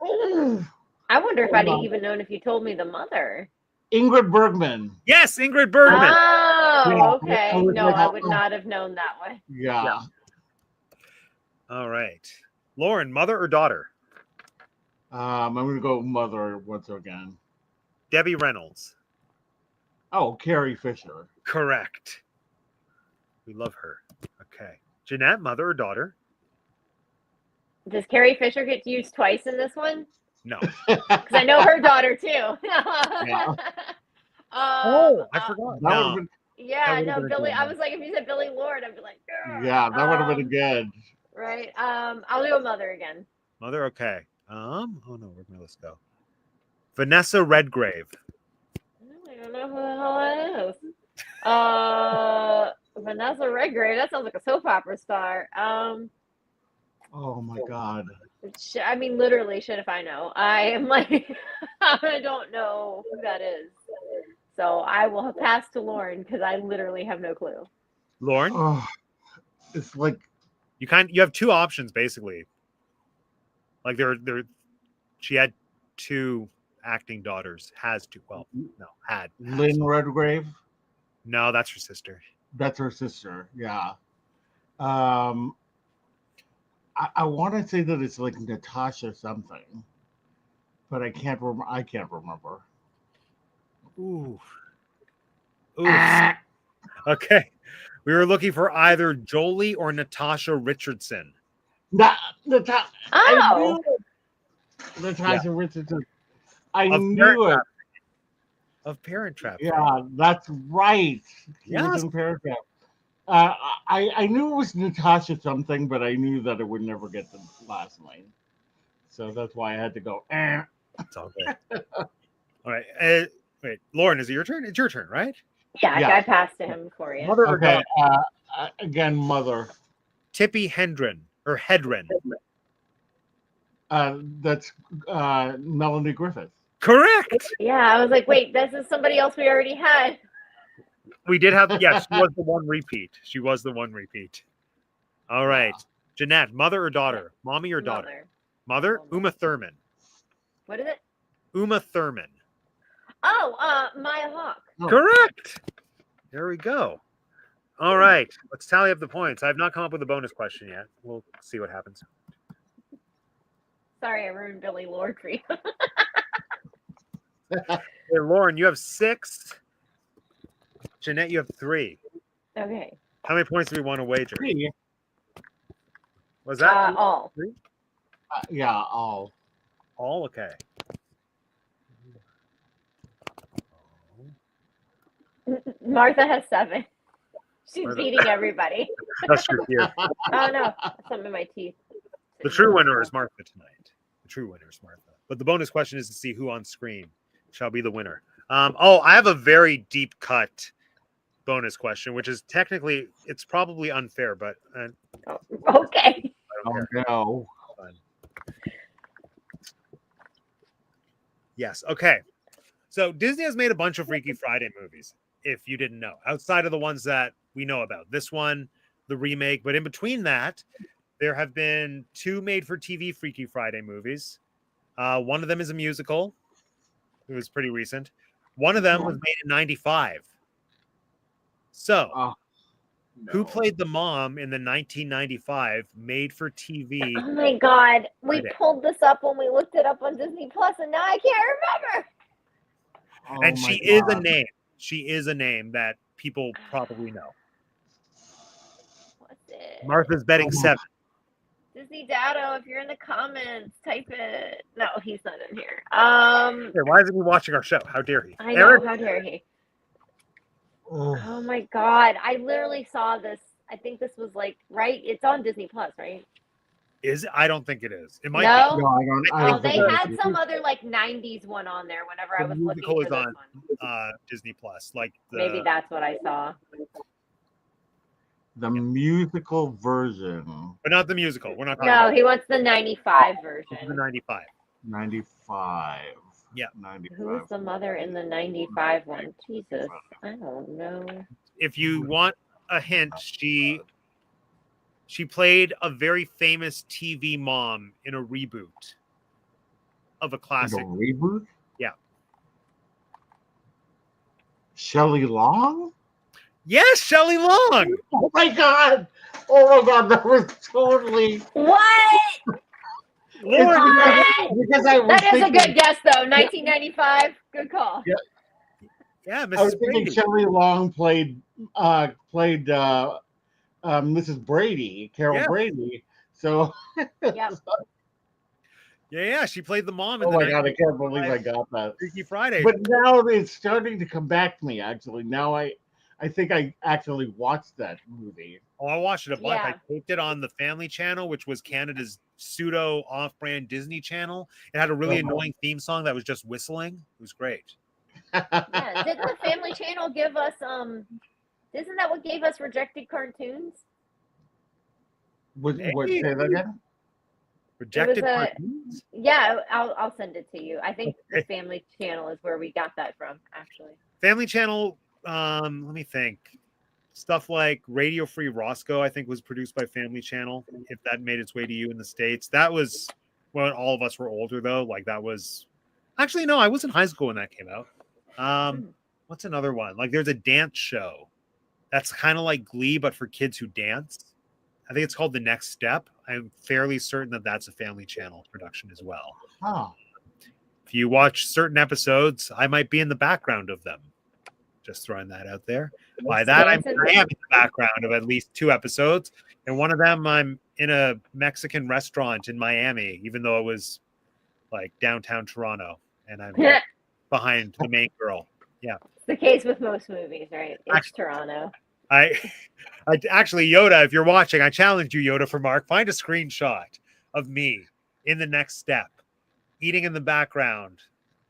I wonder if I'd even known if you told me the mother. Ingrid Bergman. Yes, Ingrid Bergman. Oh, okay. I was No, like, I would not have known that one. Yeah. All right. Lauren, mother or daughter? I'm gonna go mother once again. Debbie Reynolds. Oh, Carrie Fisher. Correct. We love her. Okay. Jeanette, mother or daughter? Does Carrie Fisher get used twice in this one? No. Because I know her daughter too. Yeah. I forgot. That No. would've been, Yeah, would've no, been a Billy. good I one. was like, if you said Billy Lord, I'd be like, yeah, that would have been good. right. I'll do a mother again. Mother, okay. Oh no, where'd my list go? Vanessa Redgrave. I don't know who the hell that is. Vanessa Redgrave. That sounds like a soap opera star. Oh my God. I mean, literally, shit if I know. I am like, I don't know who that is. So I will pass to Lauren because I literally have no clue. Lauren, Oh, it's like you have two options basically. Like she had two acting daughters. Has two. Well, no, had. Lynn Redgrave. No, that's her sister. That's her sister. Yeah. I want to say that it's like Natasha something, but I can't remember. Ooh. Okay. We were looking for either Jolie or Natasha Richardson. Natasha Richardson. I knew it. Of Parent Trap. Yeah, that's right. She Yes. was in Parent Trap. I knew it was Natasha something, but I knew that it would never get the last name. So that's why I had to go. It's all good. All right. Wait, Lauren, is it your turn? It's your turn, right? Yeah, Yeah. I passed to him for you. Mother or Okay. daughter? Again, mother. Tippi Hedren or Hedren. That's Melanie Griffith. Correct. Yeah, I was like, wait, this is somebody else we already had. We did have, yes, she was the one repeat. All right. Jeanette, mother or daughter? Mommy or daughter? Mother? Uma Thurman. What is it? Uma Thurman. Oh, Maya Hawke. Oh. Correct. There we go. All right. Let's tally up the points. I have not come up with a bonus question yet. We'll see what happens. Sorry, I ruined Billy Lord for you. Hey, Lauren, you have 6. Jeanette, you have 3. Okay. How many points do we want to wager? Me? Was that All. 3? Yeah, all. All? Okay. Martha has 7. She's Martha. beating everybody. That's true here. Oh no, something in my teeth. The true winner is Martha tonight. The true winner is Martha. But the bonus question is to see who on screen shall be the winner. I have a very deep cut bonus question, which is technically, it's probably unfair, but Okay. I don't care. No. Fine. Yes. Okay. So Disney has made a bunch of Freaky Friday movies, if you didn't know, outside of the ones that we know about. This one, the remake. But in between that, there have been 2 made-for-TV Freaky Friday movies. One of them is a musical. It was pretty recent. One of them was made in 95. So, No. who played the mom in the 1995 made-for-TV? Oh my God. We Friday? pulled this up when we looked it up on Disney Plus, and now I can't remember. Oh And my she is a God. name. She is a name that people probably know. What's it? Martha's Betting Oh my- 7. Disney Dado, if you're in the comments, type it. No, he's not in here. Hey, why isn't he watching our show? How dare he? I know. Eric? How dare he? Oh, Oh my God. I literally saw this. I think this was like, right? It's on Disney Plus, right? Is it? I don't think it is. It might No? no, I don't. I Oh, don't they think had it- some other like 90s one on there whenever I The was musical looking for is this on. one. Be Disney Plus. Like Maybe that's what I saw. the musical version, but not the musical. We're not talking No, about he wants the 95 the version. 95. 95. Yeah. 95. Who's the mother in the 95 one? Jesus. I don't know. If you want a hint, she played a very famous TV mom in a reboot of a Like classic. a reboot? Yeah. Shelley Long? Yes, Shelley Long. Oh my God! Oh my God! That was totally. What? Lord, Because I was That is a thinking, good guess, though. 1995. Good call. yeah, I was Mrs. thinking Brady. Shelley Long played Mrs. Brady, Carol Yeah. Brady. So, Yep. Yeah, she played the mom in oh the my God, I can't believe I got that. Freaky Friday. But now it's starting to come back to me. Actually, now I think I actually watched that movie. Oh, I watched it a bunch. I Yeah. taped it on the Family Channel, which was Canada's pseudo off-brand Disney channel. It had a really Uh-huh. annoying theme song that was just whistling. It was great. Yeah. Didn't the Family Channel give us Isn't that what gave us rejected cartoons? What Maybe. say that again? Rejected a- cartoons? Yeah, I'll send it to you. I think the Family Channel is where we got that from, actually. Family Channel, let me think. Stuff like Radio Free Roscoe, I think, was produced by Family Channel, if that made its way to you in the States. That was when all of us were older, though. Like, that was... Actually, no, I was in high school when that came out. What's another one? Like, there's a dance show that's kind of like Glee, but for kids who dance. I think it's called The Next Step. I'm fairly certain that that's a Family Channel production as well. Oh, If you watch certain episodes, I might be in the background of them. Just throwing that out there. By that, I am in the background of at least 2 episodes. And one of them, I'm in a Mexican restaurant in Miami, even though it was like downtown Toronto. And I'm behind the main girl. It's the case with most movies, right? It's Actually- Toronto. I actually, Yoda, if you're watching, I challenge you, Yoda, for Mark. Find a screenshot of me in The Next Step, eating in the background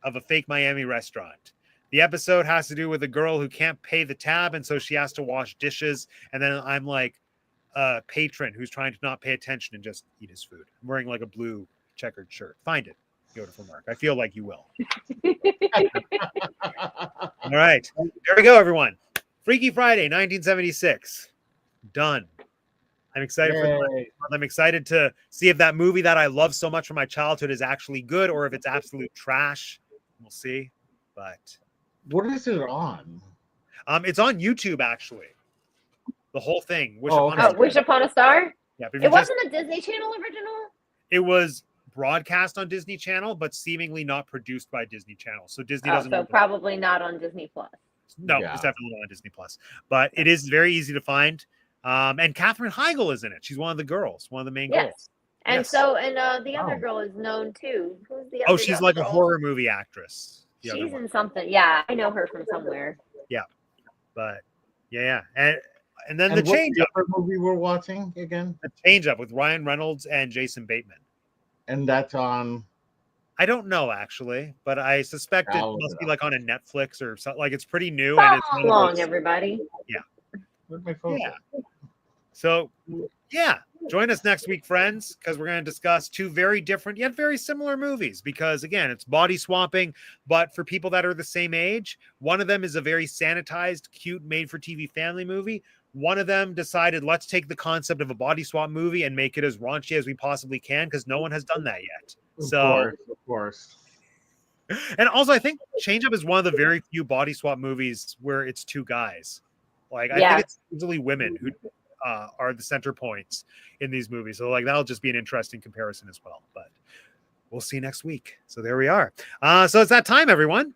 of a fake Miami restaurant. The episode has to do with a girl who can't pay the tab, and so she has to wash dishes. And then I'm like a patron who's trying to not pay attention and just eat his food. I'm wearing like a blue checkered shirt. Find it, Yoda, for Mark. I feel like you will. All right. There we go, everyone. Freaky Friday, 1976. Done. I'm excited for the yay. I'm excited to see if that movie that I love so much from my childhood is actually good or if it's absolute trash. We'll see. But What is it on? it's on YouTube actually. The whole thing. Wish Oh, Upon okay. a Oh, Star. Wish Upon a Star? Yeah, but if It you just- wasn't a Disney Channel original? it was broadcast on Disney Channel, but seemingly not produced by Disney Channel. So Disney Oh, doesn't so own it. probably not on Disney Plus. No, Yeah. it's definitely not on Disney Plus. But it is very easy to find. And Katherine Heigl is in it. She's one of the girls, one of the main girls. Yes. And Yes. so, and the other Oh. girl is known too. Who's the other Oh, she's young like a girl? horror movie actress. The other She's one. in something. Yeah, I know her from somewhere. But yeah. And then And the what's change the up. other movie we're watching again? The change up with Ryan Reynolds and Jason Bateman. And that's on. I don't know actually, but I suspect it I'll look must it be up. like on a Netflix or something. Like it's pretty new and it's Follow one of along, those- everybody. Where's my phone? Yeah. So yeah, join us next week, friends, because we're going to discuss 2 very different yet very similar movies. Because again, it's body swapping, but for people that are the same age, one of them is a very sanitized, cute, made-for-TV family movie. one of them decided, let's take the concept of a body swap movie and make it as raunchy as we possibly can, because no one has done that yet. Of course. And also, I think Change Up is one of the very few body swap movies where it's two guys. Like, I think it's usually women who are the center points in these movies. So, like, that'll just be an interesting comparison as well. But we'll see next week. So there we are. So it's that time, everyone.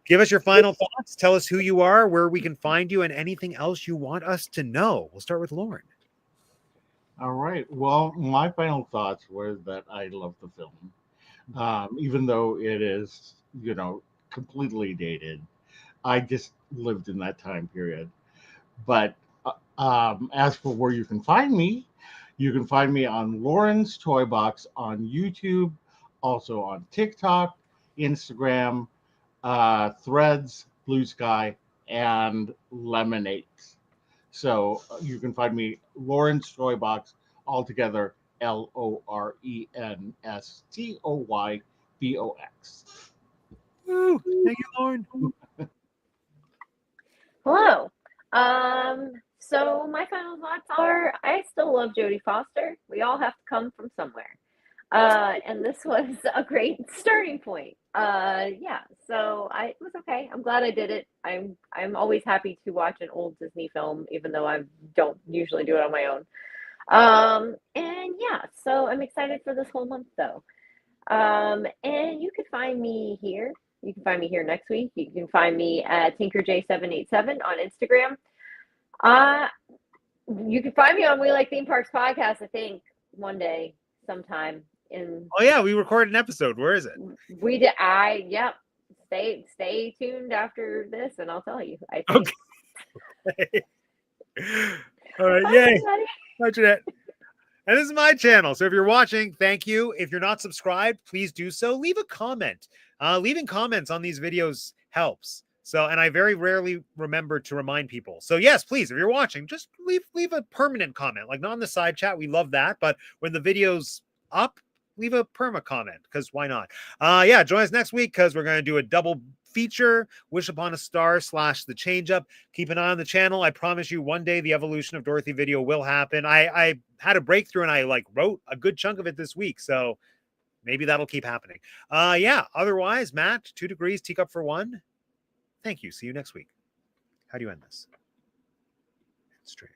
Give us your final thoughts. Tell us who you are, where we can find you, and anything else you want us to know. We'll start with Lauren. All right. Well, my final thoughts were that I love the film. Even though it is, completely dated. I just lived in that time period. But as for where you can find me on Lauren's Toy Box on YouTube, also on TikTok, Instagram, Threads, Blue Sky, and Lemonade. So you can find me Lauren's Toy Box altogether, LORENSTOYBOX. Woo! Thank you, Lauren. Hello. So my final thoughts are I still love Jodie Foster. We all have to come from somewhere. And this was a great starting point. So it was okay. I'm glad I did it. I'm always happy to watch an old Disney film, even though I don't usually do it on my own. So I'm excited for this whole month though. And you can find me here. You can find me here next week. You can find me at TinkerJ787 on Instagram. You can find me on We Like Theme Parks podcast, I think, one day, sometime. Oh yeah, we recorded an episode. Where is it? We did. Stay tuned after this, and I'll tell you. I think. Okay. All right, yay! Hi, Jeanette. And this is my channel. So if you're watching, thank you. If you're not subscribed, please do so. Leave a comment. Leaving comments on these videos helps. So, and I very rarely remember to remind people. So yes, please, if you're watching, just leave a permanent comment, like not in the side chat. We love that. But when the video's up, leave a perma comment, because why not? Join us next week, because we're going to do a double feature, Wish Upon a Star / The Change Up. Keep an eye on the channel. I promise you one day the Evolution of Dorothy video will happen. I had a breakthrough and I wrote a good chunk of it this week. So maybe that'll keep happening. Otherwise, Matt, 2 degrees, teacup for 1. Thank you. See you next week. How do you end this? Straight.